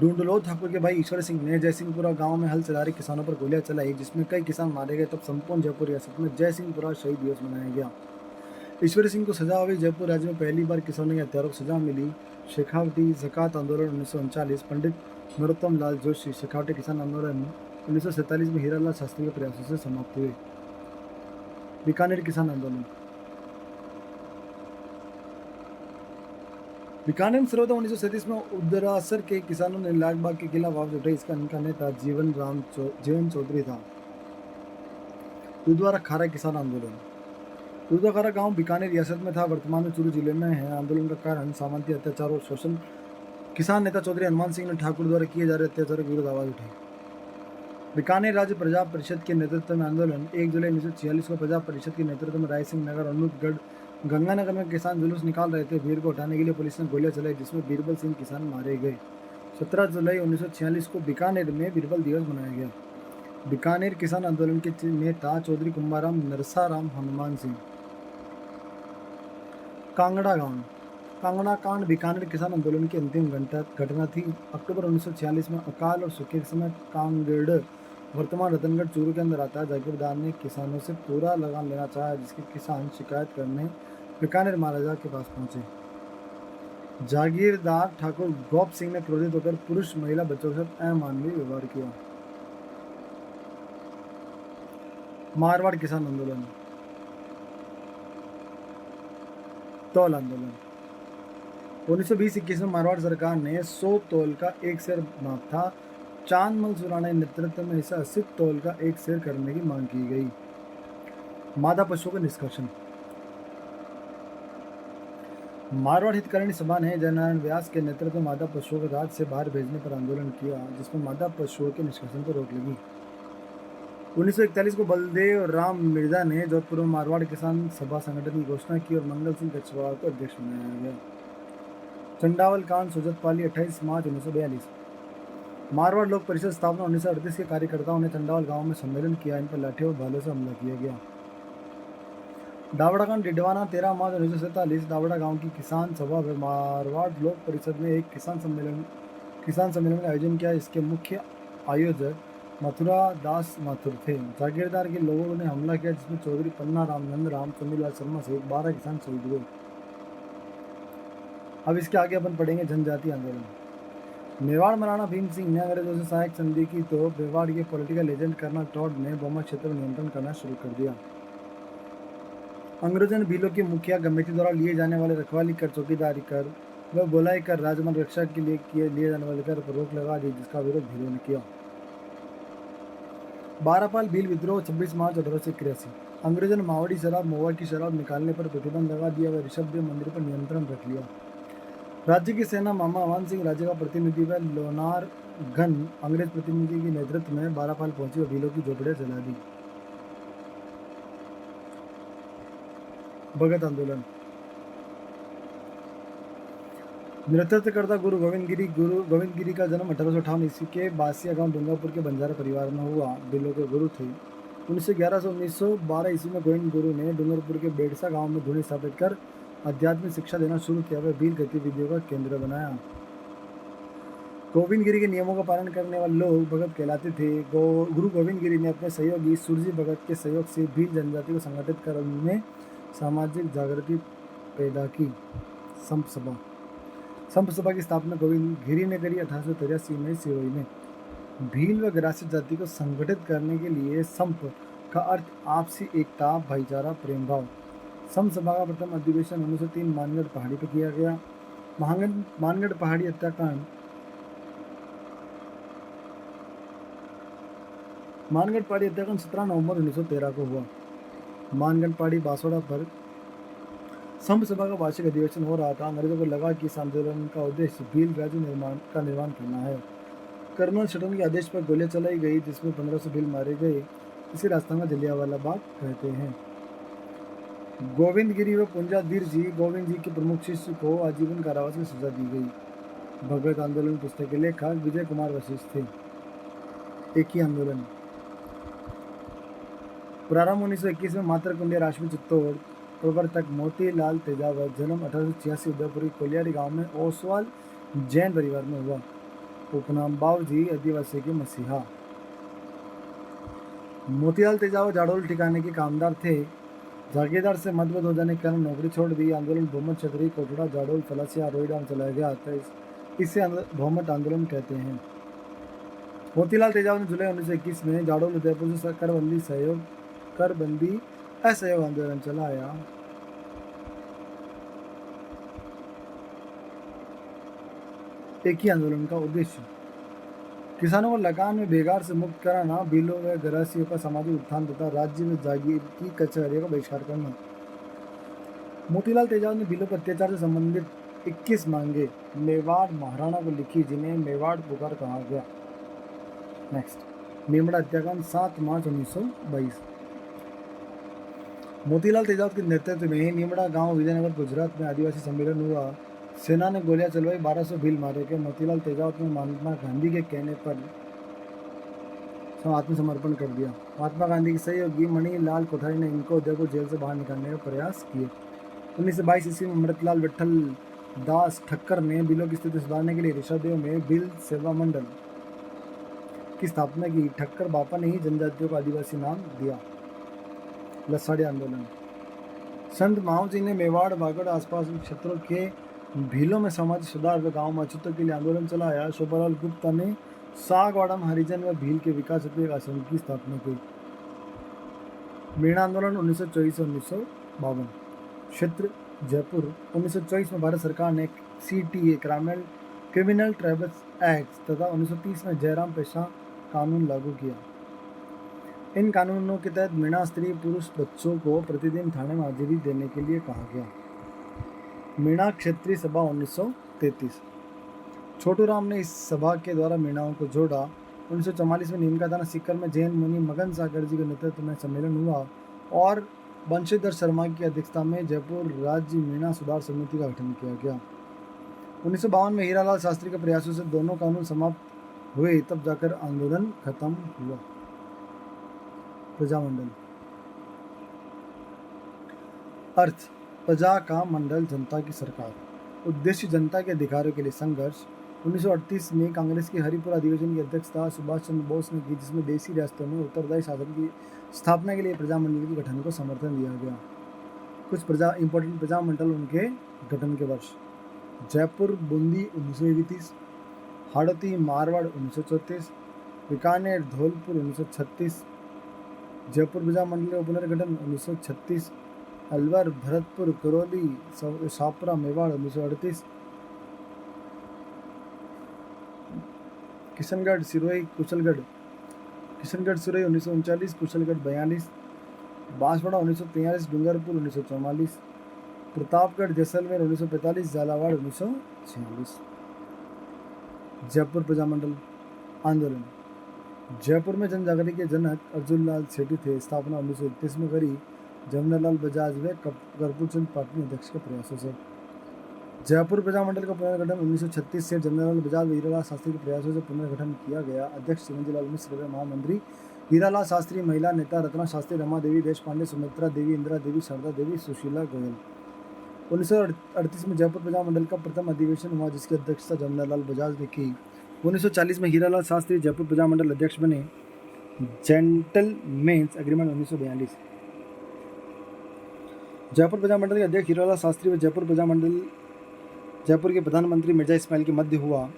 ढूंढलो ठाकुर के भाई ईश्वर सिंह ने जयसिंहपुरा गांव में हल चला रहे किसानों पर गोलियां चलाई, जिसमें कई किसान मारे गए। तब संपूर्ण जयपुर रियासत में जयसिंहपुरा शहीद दिवस मनाया गया। ईश्वर सिंह को सजा हुई। जयपुर राज्य में पहली बार किसानों के हत्यारों को सजा मिली। शेखावटी ज़कात आंदोलन 1939। पंडित नरोत्तम लाल जोशी शेखावटी किसान आंदोलन 1947 में हीरालाल शास्त्री के प्रयासों से समाप्त हुए। बीकानेर किसान आंदोलन। बीकानेर में सर्वप्रथम 1937 में उदरासर के किसानों ने लालबाग के खिलाफ आवाज उठाई। इसका इनका नेता जीवन चौधरी था। दुधवारा खारा किसान आंदोलन। दुधवारा गांव बीकानेर रियासत में था, वर्तमान में चूरू जिले में है। आंदोलन का कारण सामंती अत्याचार और शोषण। किसान नेता चौधरी हनुमान सिंह ने ठाकुर द्वारा किए जा रहे अत्याचारों के विरुद्ध आवाज उठाई। बीकानेर राज्य प्रजा परिषद के नेतृत्व में आंदोलन। 1 जुलाई 1946 को प्रजा परिषद के नेतृत्व में राय सिंह नगर, अनूपगढ़, गंगानगर में किसान जुलूस निकाल रहे थे। भीड़ को हटाने के लिए पुलिस ने गोलियां चलाई, जिसमें बीरबल सिंह किसान मारे गए। 17 जुलाई 1946 को बीकानेर में बीरबल दिवस मनाया गया। बीकानेर किसान आंदोलन के नेता चौधरी कुंभाराम नरसाराम हनुमान सिंह। कांगड़ा गांव। कांगड़ा कांड बीकानेर किसान आंदोलन की अंतिम घटना थी। अक्टूबर 1946 में अकाल और सूखे के समय कांगड़, वर्तमान रतनगढ़, चूरू के अंदर आता है। जागीरदार ने किसानों से पूरा लगान लेना चाहा, जिसके किसान शिकायत करने बीकानेर महाराजा के पास पहुंचे। जागीरदार ठाकुर गोप सिंह ने क्रोधित होकर पुरुष, महिला, बच्चों के साथ अमानवीय व्यवहार किया। मारवाड़ किसान आंदोलन। तौल आंदोलन। 1920-21 में मारवाड़ सरकार ने 100 तौल का एक शेर मांग था। चांदमल सुराणा के नेतृत्व में इसे 80 तौल का एक शेर करने की मांग की गई। मादा पशुओं का निष्कर्षण। मारवाड़ हितकारिणी सभा ने जयनारायण व्यास के नेतृत्व में मादा पशुओं को राज्य से बाहर भेजने पर आंदोलन किया, जिसमें मादा पशुओं के निष्कर्षण पर रोक लगी। 1941 को बलदेव राम मिर्जा ने जोधपुर में मारवाड़ किसान सभा संगठन की घोषणा की और मंगल सिंह कछवाहा को अध्यक्ष बनाया गया। चंडावल कांड सुजतपाली 28 मार्च 1942। मारवाड़ लोक परिषद स्थापना 1938 के कार्यकर्ताओं ने चंडावल गांव में सम्मेलन किया। इन पर लाठियों और भालों से हमला किया गया। दावड़ा कांड डिडवाना 13 मार्च 1947। दावड़ा गांव की किसान सभा में मारवाड़ लोक परिषद ने एक किसान सम्मेलन का आयोजन किया। इसके मुख्य आयोजक मथुरा दास माथुर थे। जागीरदार के लोगों ने हमला किया, जिसमें चौधरी पन्ना राम, नंद राम, चंदूलाल शर्मा सहित 12 किसान शहीद हुए। अब इसके आगे अपन पढ़ेंगे जनजाति आंदोलन। मेवाड़ मराणा भीम सिंह ने अंग्रेजों से सहायक संधि की तो मेवाड़ के पॉलिटिकल एजेंट कर्नल टॉड ने बोमा क्षेत्र में नियंत्रण करना शुरू कर दिया। अंग्रेजों ने भीलों की मुखिया गमेती द्वारा लिए जाने वाले रखवाली कर, चौकीदारी कर व गोलाई कर, राजमार्ग रक्षा के लिए लिए जाने वाले कर पर रोक लगा दी, जिसका विरोध भीलों ने किया। बारापाल भील विद्रोह 26 मार्च 1883। अंग्रेजों ने मावड़ी शराब, महुआ की शराब निकालने पर प्रतिबंध लगा दिया व ऋषभदेव मंदिर पर नियंत्रण रख लिया। राज्य की सेना मामा अमान सिंह राज्य का प्रतिनिधि व लोनारगन अंग्रेज प्रतिनिधि के नेतृत्व में बारापाल पहुंची और भीलों की झोपड़ियां जला दी। भगत आंदोलन। नेतृत्वकर्ता गुरु गोविंद गिरी का जन्म 1858 ईस्वी के बासिया गांव डूंगापुर के बंजारा परिवार में हुआ। भीलों के गुरु थे। 1911 से 1912 ईस्वी में गोविंद गुरु ने डूंगरपुर के बेड़सा गांव में धूनी स्थापित कर आध्यात्मिक शिक्षा देना शुरू किया व भील गतिविधियों का केंद्र बनाया। गोविंद गिरी के नियमों का पालन करने वाले लोग भगत कहलाते थे। गुरु गोविंद गिरी ने अपने सहयोगी सूरजी भगत के सहयोग से भील जनजाति को संगठित कर उनमें सामाजिक जागृति पैदा की। संप सभा की स्थापना गोविंद गिरी ने करी 1883 में सिरोही में। भील व ग्रासित जाति को संगठित करने के लिए संप का अर्थ आपसी एकता, भाईचारा, प्रेम भाव। संप सभा का प्रथम अधिवेशन 1903 मानगढ़ पहाड़ी पर किया गया। मानगढ़ पहाड़ी हत्याकांड। मानगढ़ पहाड़ी हत्याकांड 17 नवंबर 1913 को हुआ। मानगढ़ पहाड़ी बासोड़ा पर संप सभा का वार्षिक अधिवेशन हो रहा था। अंग्रेजों को लगा कि इस आंदोलन का उद्देश्य भील राज्य का निर्माण करना है। कर्नल शटन के आदेश पर गोलियां चलाई गई, जिसमें 1500 भील मारे गए। इसे राजस्थान का जलियांवाला बाग कहते हैं। गोविंद गिरी व पुंजाधीर जी गोविंद जी के प्रमुख शिष्य को आजीवन कारावास की सजा दी गई। भगत आंदोलन पुस्तक के लेखक विजय कुमार वशिष्ठ थे। एक ही आंदोलन। प्रारंभ 1921 में मातृकुंडिया राशि चित्तौड़ प्रवर्तक मोतीलाल तेजावत, जन्म 1886, उदयपुरी कोलियारी गांव में ओसवाल जैन परिवार में हुआ। उपनाम बाबूजी, आदिवासी के मसीहा। मोतीलाल तेजावत जाडोल ठिकाने के कामदार थे। जागीरदार से मतभेद हो जाने के कारण नौकरी छोड़ दी। आंदोलन भूमत क्षत्रिय कोटड़ा जाडोल फलासिया रोईडा में चलाया गया था। इसे भूमत आंदोलन कहते हैं। मोतीलाल तेजावत ने जुलाई 1921 में जाडोल उदयपुर से करबंदी असहयोग आंदोलन चलाया। एक ही आंदोलन का उद्देश्य किसानों को लगान में बेगार से मुक्त कराना, बिलों व गरासियों का सामाजिक उत्थान तथा राज्य में जागीर की कचहरियों का बहिष्कार करना। मोतीलाल तेजावत ने बिलों पर अत्याचार से संबंधित 21 मांगे मेवाड़ महाराणा को लिखी, जिन्हें मेवाड़ पुकार कहा गया। नेक्स्ट, मेमड़ा हत्याकांड 7 मार्च 1922। मोतीलाल तेजावत के नेतृत्व में नीमड़ा गांव विजयनगर गुजरात में आदिवासी सम्मेलन हुआ। सेना ने गोलियां चलवाई, 1200 भील मारे गए। मोतीलाल तेजावत ने महात्मा गांधी के कहने पर आत्मसमर्पण कर दिया। महात्मा गांधी के सहयोगी मणिलाल कोठारी ने इनको उदयपुर जेल से बाहर निकालने का प्रयास किए। 1922 ईस्वी में अमृतलाल विठल दास ठक्कर ने बिलों की स्थिति सुधारने के लिए ऋषभदेव में बिल सेवा मंडल की स्थापना की। ठक्कर बापा ने ही जनजातियों को आदिवासी नाम दिया। लसाड़ी आंदोलन। संत माहू जी ने मेवाड़ बागड़ आसपास के क्षेत्रों के भीलों में सामाजिक सुधार व गांव में अछूतों के लिए आंदोलन चलाया। शोभालाल गुप्ता ने सागवाड़ा में हरिजन व भील के विकास हेतु एक आश्रम की स्थापना की। मीणा आंदोलन 1924 से 1952। क्षेत्र जयपुर। 1924 में भारत सरकार ने CTA क्रिमिनल ट्राइब्स एक्ट तथा 1930 में जयराम पेशा कानून लागू किया। इन कानूनों के तहत मीणा स्त्री पुरुष बच्चों को प्रतिदिन थाने में हाजिरी देने के लिए कहा गया। मीणा क्षेत्रीय सभा 1933। छोटू राम ने इस सभा के द्वारा मीणाओं को जोड़ा। 1944 में नीम का थाना सीकर में जैन मुनि मगन सागर जी के नेतृत्व में सम्मेलन हुआ और बंशीधर शर्मा की अध्यक्षता में जयपुर राज्य मीणा सुधार समिति का गठन किया गया। 1952 में हीरालाल शास्त्री के प्रयासों से दोनों कानून समाप्त हुए, तब जाकर आंदोलन खत्म हुआ। प्रजामंडल। अर्थ प्रजा का मंडल, जनता की सरकार। उद्देश्य जनता के अधिकारों के लिए संघर्ष। 1938 में कांग्रेस की हरिपुर अधिवेशन की अध्यक्षता सुभाष चंद्र बोस ने की, जिसमें देशी रियासतों में उत्तरदायी शासन की स्थापना के लिए प्रजामंडल के गठन को समर्थन दिया गया। कुछ इंपॉर्टेंट प्रजामंडल उनके गठन के वर्ष। जयपुर बूंदी 1931, हाड़ौती मारवाड़ 1934, बीकानेर धौलपुर 1936, जयपुर प्रजामंडल का पुनर्गठन 1936, अलवर भरतपुर करौली शापरा मेवाड़ 1938, किशनगढ़ सिरोही कुशलगढ़ किशनगढ़ सिरोही 1939, कुशलगढ़ 42, बांसवाड़ा 1943, डूंगरपुर 1944, प्रतापगढ़ जैसलमेर 1945, झालावाड़ 1946। जयपुर प्रजामंडल आंदोलन। जयपुर में जनजागृति के जनक अर्जुन लाल सेठी थे। स्थापना 1931 में करी जमनालाल बजाज व कर्पूरचंद पाटनी अध्यक्ष के प्रयासों से। जयपुर प्रजामंडल का पुनर्गठन 1936 से जमनालाल बजाज व हीरालाल शास्त्री के प्रयासों से पुनर्गठन किया गया। अध्यक्ष चिरंजीलाल मिश्र व महामंत्री हीरालाल शास्त्री, महिला नेता रत्ना शास्त्री, रमा देवी देशपांडे, सुमित्रा देवी, इंदिरा देवी, शारदा देवी, सुशीला गोयल। 1938 में जयपुर प्रजामंडल का प्रथम अधिवेशन हुआ, जिसकी अध्यक्षता जमनालाल बजाज ने की। 1940 में हीरालाल शास्त्री जयपुर प्रजामंडल अध्यक्ष बने। Gentleman's agreement 1942। जयपुर प्रजामंडल के अध्यक्ष हीरालाल शास्त्री व जयपुर के प्रधानमंत्री मिर्जा इस्माइल के मध्य हुआ।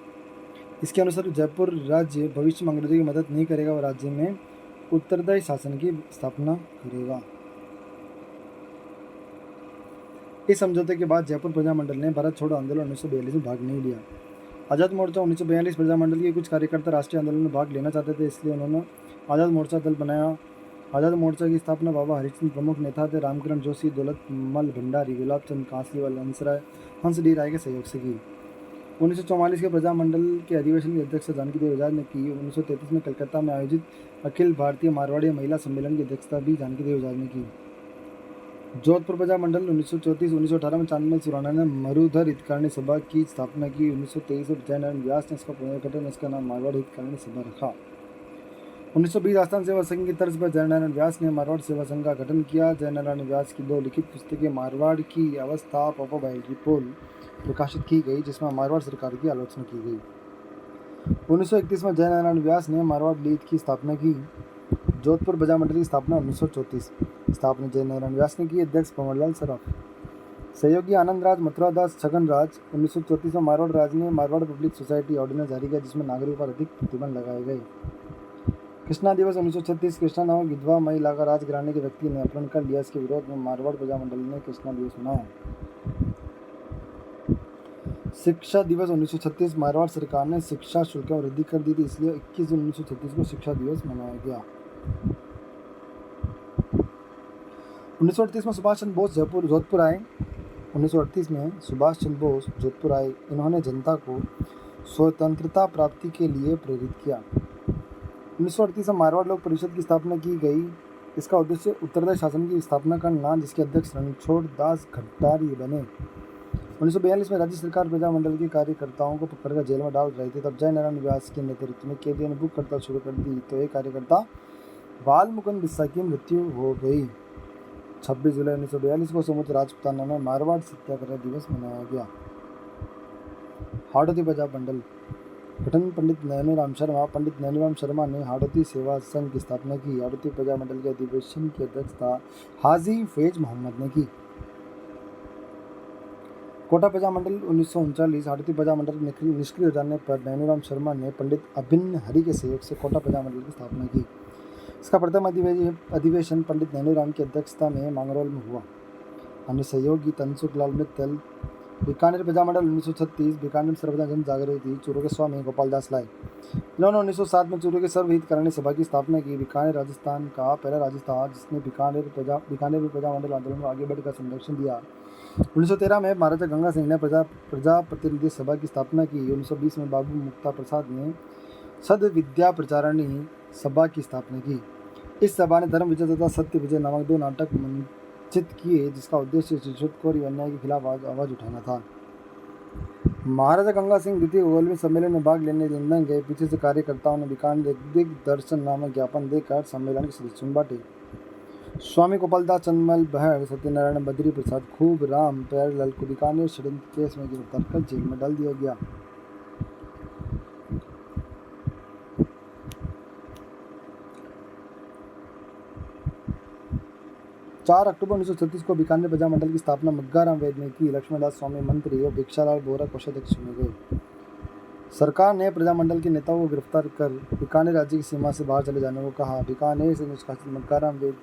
इसके अनुसार जयपुर राज्य भविष्य में अंग्रेजों की मदद नहीं करेगा और राज्य में उत्तरदायी शासन की स्थापना करेगा। इस समझौते के बाद जयपुर प्रजामंडल ने भारत छोड़ो आंदोलन 1942 में भाग नहीं लिया। आज़ाद मोर्चा 1942 प्रजामंडल के कुछ कार्यकर्ता राष्ट्रीय आंदोलन में भाग लेना चाहते थे, इसलिए उन्होंने आज़ाद मोर्चा दल बनाया। आज़ाद मोर्चा की स्थापना बाबा हरिचंद प्रमुख नेता थे, रामकिरण जोशी, दौलतमल भंडारी, गुलाब चंद कांसीवाल, हंस डी राय के सहयोग से की। 1944 के प्रजामंडल के अधिवेशन की अध्यक्षता जानकी देवी आजाद ने की। 1933 में कलकत्ता में आयोजित अखिल भारतीय मारवाड़ी महिला सम्मेलन की अध्यक्षता भी जानकी देवी आजाद ने की। जोधपुर प्रजामंडल 1934-1918 में चांदमल सुराणा ने मरुधर हितकारिणी सभा की स्थापना की। 1923 में विजयनारायण व्यास ने इसका पुनर्गठन, इसका नाम मारवाड़ हितकारिणी सभा रखा। 1920 आस्थान सेवा संघ की तर्ज पर जयनारायण व्यास ने मारवाड़ सेवा संघ का गठन किया। जयनारायण व्यास की 2 लिखित पुस्तकें मारवाड़ की अवस्था पोल प्रकाशित की गई, जिसमें मारवाड़ सरकार की आलोचना की गई। 1931 में जयनारायण व्यास ने मारवाड़ लीग की स्थापना की। जोधपुर प्रजा मंडल की स्थापना 1934। स्थापना जयनारायण व्यास ने की। अध्यक्ष भंवरलाल सराफ। सहयोगी आनंद राज, मथुरा दास, छगन राज। 1934 में मारवाड़ राज ने मारवाड़ पब्लिक सोसाइटी ऑर्डिनेंस जारी किया, जिसमें नागरिकों पर अधिक प्रतिबंध लगाए गए। कृष्णा दिवस 1936। कृष्णा नामक विधवा महिला का राजघराने के व्यक्ति ने अपहरण कर लिया। इसके विरोध में मारवाड़ प्रजा मंडल ने कृष्णा दिवस मनाया। शिक्षा दिवस 1936। मारवाड़ सरकार ने शिक्षा शुल्क में वृद्धि कर दी थी, इसलिए 21 जून 1936 को शिक्षा दिवस मनाया गया। 1938 में सुभाष चंद्र बोस जोधपुर आए। 1938 में सुभाष चंद्र बोस जोधपुर आए। इन्होंने जनता को स्वतंत्रता प्राप्ति के लिए प्रेरित किया। 1938 में मारवाड़ लोक परिषद की स्थापना की गई। इसका उद्देश्य उत्तरदायी शासन की स्थापना करना, जिसके अध्यक्ष रणछोड़ दास घट्टारी बने। 1942 में राज्य सरकार प्रजा मंडल के कार्यकर्ताओं को पकड़कर जेल में डाल रही थी। तब जयनारायण व्यास के नेतृत्व में कैदियों ने भूख हड़ताल शुरू कर दी, तो एक कार्यकर्ता बाल मुकुंद बिस्सा की मृत्यु हो गई। 26 जुलाई 1942 को समुद्र राजपुताना में मारवाड़ सत्याग्रह दिवस मनाया गया। हाड़ौती प्रजा मंडल गठन पंडित नैनूराम शर्मा। पंडित नैनूराम शर्मा ने हाड़ौती सेवा संघ की स्थापना की। हाड़ौती प्रजा मंडल के अधिवेशन की अध्यक्षता हाजी फैज मोहम्मद ने की। कोटा प्रजा मंडल 1939। हाड़ौती प्रजा मंडल निष्क्रिय हो जाने पर नैनूराम शर्मा ने पंडित अभिन्न हरि के सहयोग से कोटा प्रजा मंडल की स्थापना की। इसका प्रथम अधिवेशन पंडित नैनूराम की अध्यक्षता में मांगरोल में हुआ। अन्य सहयोगी तनसुख लाल मित्तल। बीकानेर प्रजा मंडल 1936। बीकानेर सर्वदा जन जागृति चूरू के स्वामी गोपाल दास लाए। इन्होंने 1907 में चूरू के सर्वहितकरणी सभा की स्थापना की। बीकानेर राजस्थान का पहला राज्य था जिसने बीकानेर में प्रजा मंडल आंदोलन को आगे बढ़कर संरक्षण दिया। 1913 में महाराजा गंगा सिंह ने प्रजा प्रतिनिधि सभा की स्थापना की। 1920 में बाबू मुक्ता प्रसाद ने सद विद्या प्रचारणी सभा की स्थापना की। इस सभा ने धर्म विजय तथा सत्य विजय नामक 2 नाटक मंचित किए, जिसका उद्देश्य शिक्षुतखोरी अन्याय के खिलाफ आवाज उठाना था। महाराजा गंगा सिंह द्वितीय 11वें सम्मेलन में भाग लेने लंदन गए। पीछे से कार्यकर्ताओं ने बीकानेर एक दिग्दर्शन नामक ज्ञापन देकर सम्मेलन के सदस्यों बांटे। स्वामी गोपालदास, चंदमल बहड़, सत्यनारायण, बद्री प्रसाद, खूब राम, प्यारेलाल को बीकानेर षड्यंत्र केस में गिरफ्तार कर जेल में डाल दिया गया। चार अक्टूबर 1936 को बीकानेर प्रजा मंडल की स्थापना मग्गाराम वैद ने की। लक्ष्मणदास स्वामी मंत्री और भिक्षालाल बोरा कोषाध्यक्ष चुने गए। सरकार ने प्रजा मंडल के नेताओं को गिरफ्तार कर बीकानेर राज्य की सीमा से बाहर चले जाने को कहा। बीकानेर से निष्कासित मग्गाराम वैद,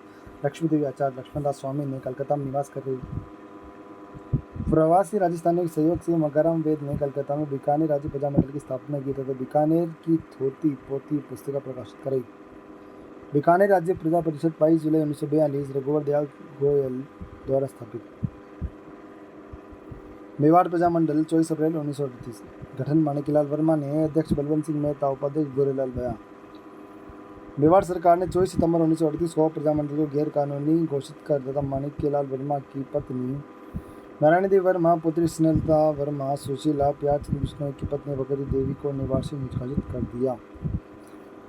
लक्ष्मीदेवी आचार्य, लक्ष्मणदास स्वामी ने कलकत्ता में निवास कर रहे प्रवासी राजस्थानियों के सहयोग से मग्गाराम वैद ने कलकत्ता में बीकानेर राज्य प्रजा मंडल की स्थापना की तथा बीकानेर की थोती पोती पुस्तिका प्रकाशित कराई। बीकानेर राज्य प्रजा परिषद 22 जुलाई 1942 रघुवर दयाल गोयल द्वारा स्थापित। मेवाड़ प्रजा मंडल 24 अप्रैल 1938। गठन माणिक्यलाल वर्मा ने, अध्यक्ष बलवंत सिंह मेहता, उपाध्यक्ष गोरेलाल बया। मेवाड़ सरकार ने 24 सितंबर 1938 को प्रजा मंडल को गैर कानूनी घोषित कर तथा माणिक्यलाल वर्मा की पत्नी नारायणी देवी वर्मा, पुत्री स्नेहलता वर्मा, सुशीला, प्यारचंद बिश्नोई की पत्नी वगैरह देवी को निवासी निष्कासित कर दिया।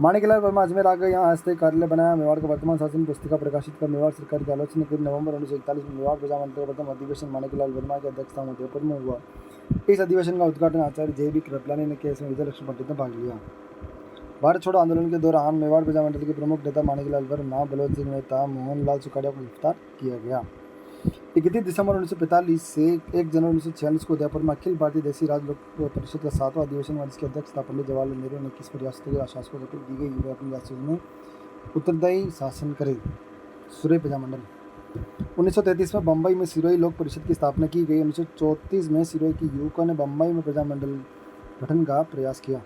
माणिक्यलाल वर्मा अजमेर आ गए, यहाँ अस्थायी कार्यालय बनाया। मेवाड़ का वर्तमान शासन पुस्तिका प्रकाशित कर मेवाड़ सरकार की आलोचना की। नवंबर 1941 में मेवाड़ प्रजा मंडल का प्रथम अधिवेशन माणिक्यलाल वर्मा की अध्यक्षता में उदयपुर में हुआ। इस अधिवेशन का उद्घाटन आचार्य जे.बी. कृपलानी ने किया। इसमें विजयलक्ष्मी पंडित ने भाग लिया। भारत छोड़ो आंदोलन के दौरान मेवाड़ प्रजा मंडल के प्रमुख नेता माणिक्यलाल वर्मा, बलवंत सिंह मेहता, मोहनलाल सुखाड़िया को गिरफ्तार किया गया। 31 दिसंबर 1945 से 1 जनवरी 1946 को उदयपुर में अखिल भारतीय देसी राज लोक परिषद का 7वां अधिवेशन हुआ, जिसकी अध्यक्षता पंडित जवाहरलाल नेहरू ने 21 रियासतों के शासकों को दी गई। वे अपनी रियासतों में उत्तरदायी शासन करे। सूर्य प्रजा मंडल 1933 में बम्बई में सिरोही लोक परिषद की स्थापना की गई। 1934 में सिरोही के युवकों ने बम्बई में प्रजा मंडल गठन का प्रयास किया।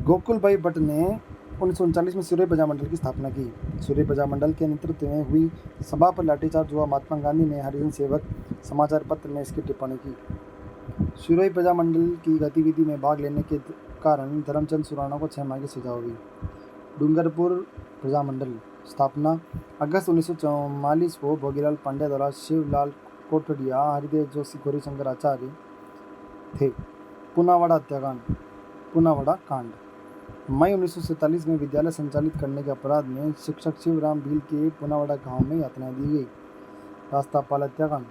गोकुल भाई भट्ट ने 1939 में सूर्य प्रजा मंडल की स्थापना की। सूर्य प्रजा मंडल के नेतृत्व में हुई सभा पर लाठीचार्ज हुआ। महात्मा गांधी ने हरिजन सेवक समाचार पत्र में इसकी टिप्पणी की। सूर्य प्रजा मंडल की गतिविधि में भाग लेने के कारण धर्मचंद सुराणा को 6 माह की सजा हुई। डूंगरपुर प्रजा मंडल स्थापना अगस्त 1944 को भोगीलाल पांड्या द्वारा शिवलाल कोटड़िया, हरिदेव जोशी, गौरी शंकर आचार्य थे। पूनावाड़ा हत्याकांड पुनावड़ा कांड। मई 1947 में विद्यालय संचालित करने के अपराध में शिक्षक शिवराम भील के पुनावड़ा गांव में यातनाएं दी गई। रास्तापाल हत्याकांड।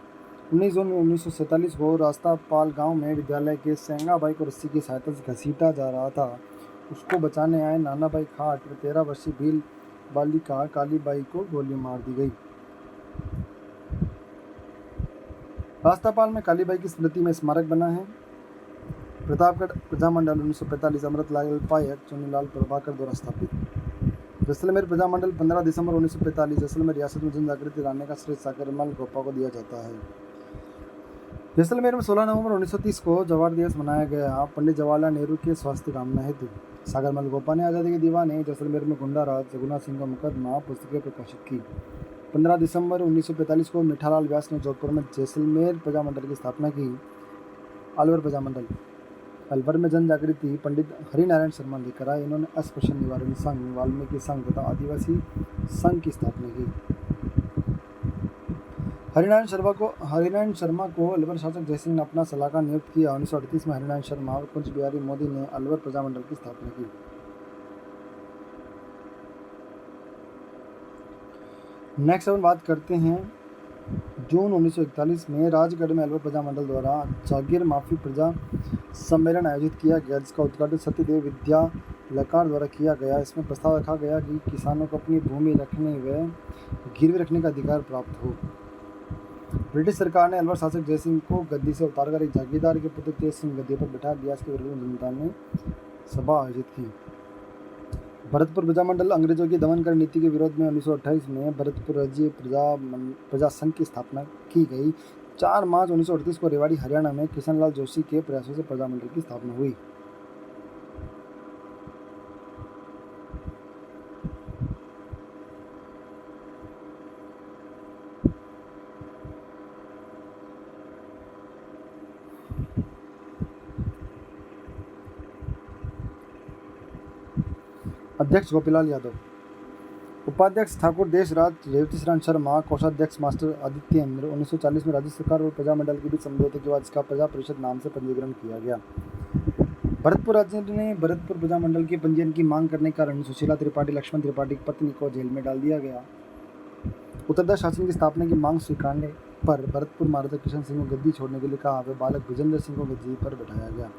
19 जून 1947 को रास्तापाल गांव में विद्यालय के सेंगाबाई को रस्सी की सहायता से घसीटा जा रहा था। उसको बचाने आए नानाबाई खाट और 13 वर्षीय भील बालिका कालीबाई को गोली मार दी गई। रास्तापाल में कालीबाई की स्मृति में स्मारक बना है। प्रतापगढ़ प्रजामंडल 1945 अमृतलाल पायक चुनीलाल प्रभाकर द्वारा स्थापित। जैसलमेर प्रजामंडल 15 दिसंबर 1945 जैसलमेर रियासत में जन जागृति लाने का श्रेय सागरमल गोपा को दिया जाता है। जैसलमेर में 16 नवंबर 1930 को जवाहर दिवस मनाया गया। पंडित जवाहरलाल नेहरू के स्वास्थ्य कामना हेतु। सागरमल गोपा ने आज़ादी के दीवाने जैसलमेर में गुंडा राज रघुनाथ सिंह का मुकदमा पुस्तकें प्रकाशित की। 15 दिसंबर 1945 को मिठालाल व्यास ने जोधपुर में जैसलमेर प्रजामंडल की स्थापना की। अलवर प्रजामंडल। अलवर में जन जागृति पंडित हरिनारायण शर्मा लेकर आए। इन्होंने अस्पृश्य निवारण संघ, वाल्मीकि संघ तथा आदिवासी संघ की स्थापना की। हरिनारायण शर्मा को अलवर शासक जयसिंह ने अपना सलाहकार नियुक्त किया। 1938 में हरिनारायण शर्मा और कुंज बिहारी मोदी ने अलवर प्रजामंडल की स्थापना की। नेक्स्ट अपन बात करते हैं जून 1941 में राजगढ़ में अलवर प्रजामंडल द्वारा जागीर माफी प्रजा सम्मेलन आयोजित किया गया, जिसका उद्घाटन सत्यदेव विद्यालयकार द्वारा किया गया। इसमें प्रस्ताव रखा गया कि किसानों को अपनी भूमि रखने व गिरवी रखने का अधिकार प्राप्त हो। ब्रिटिश सरकार ने अलवर शासक जयसिंह को गद्दी से उतारकर एक जागीरदार के पुत्र तेज सिंह गद्दी पर बैठा दिया। इसके विरोध में जनता ने सभा आयोजित की। भरतपुर प्रजामंडल। अंग्रेजों की दमनकारी नीति के विरोध में 1928 में भरतपुर राज्य प्रजा संघ की स्थापना की गई। 4 मार्च 1938 को रेवाड़ी हरियाणा में किशनलाल जोशी के प्रयासों से प्रजामंडल की स्थापना हुई। अध्यक्ष गोपीलाल यादव। उपाध्यक्ष ठाकुर देशराज रेवती शरण शर्मा। कोषाध्यक्ष मास्टर आदित्येंद्र। 1940 में राज्य सरकार और प्रजामंडल के बीच समझौते के बाद इसका प्रजा परिषद नाम से पंजीकरण किया गया। भरतपुर राज्य ने भरतपुर प्रजामंडल के पंजीयन की मांग करने के कारण सुशीला त्रिपाठी लक्ष्मण त्रिपाठी की पत्नी को जेल में डाल दिया गया। उत्तरदार शासन की स्थापना की मांग स्वीकारने पर भरतपुर महाराजा किशन सिंह को गद्दी छोड़ने के लिए कहा वे बालक विजेंद्र सिंह को गद्दी पर बैठाया गया।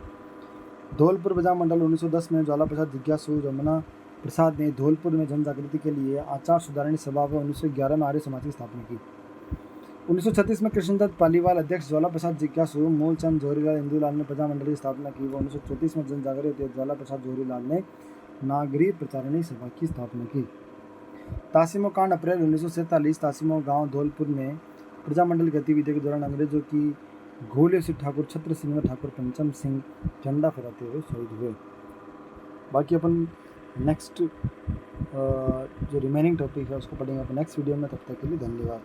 धौलपुर प्रजामंडल 1910 में ज्वाला प्रसाद जिज्ञासु रमना प्रसाद ने धौलपुर में जन जागृति के लिए आचार सुधारणी सभा व 1911 में आर्य समाज की स्थापना की। 1936 में कृष्णदत्त पालीवाल अध्यक्ष ज्वाला प्रसाद जिज्ञासु मूलचंद जौहरीलाल इंदुलाल ने प्रजामंडल की स्थापना की। 1934 में जन जागृति ज्वाला प्रसाद जौहरीलाल ने नागरी प्रचारणी सभा की स्थापना की। तासीमो कांड। अप्रैल 1947 तासीमो गांव धौलपुर में प्रजामंडल गतिविधियों के दौरान अंग्रेजों की गोलियों से ठाकुर छत्र सिंह व ठाकुर पंचम सिंह झंडा फहराते हुए शहीद हुए। बाकी अपन नेक्स्ट जो रिमेनिंग टॉपिक है उसको पढ़ेंगे अपन नेक्स्ट वीडियो में। तब तक के लिए धन्यवाद।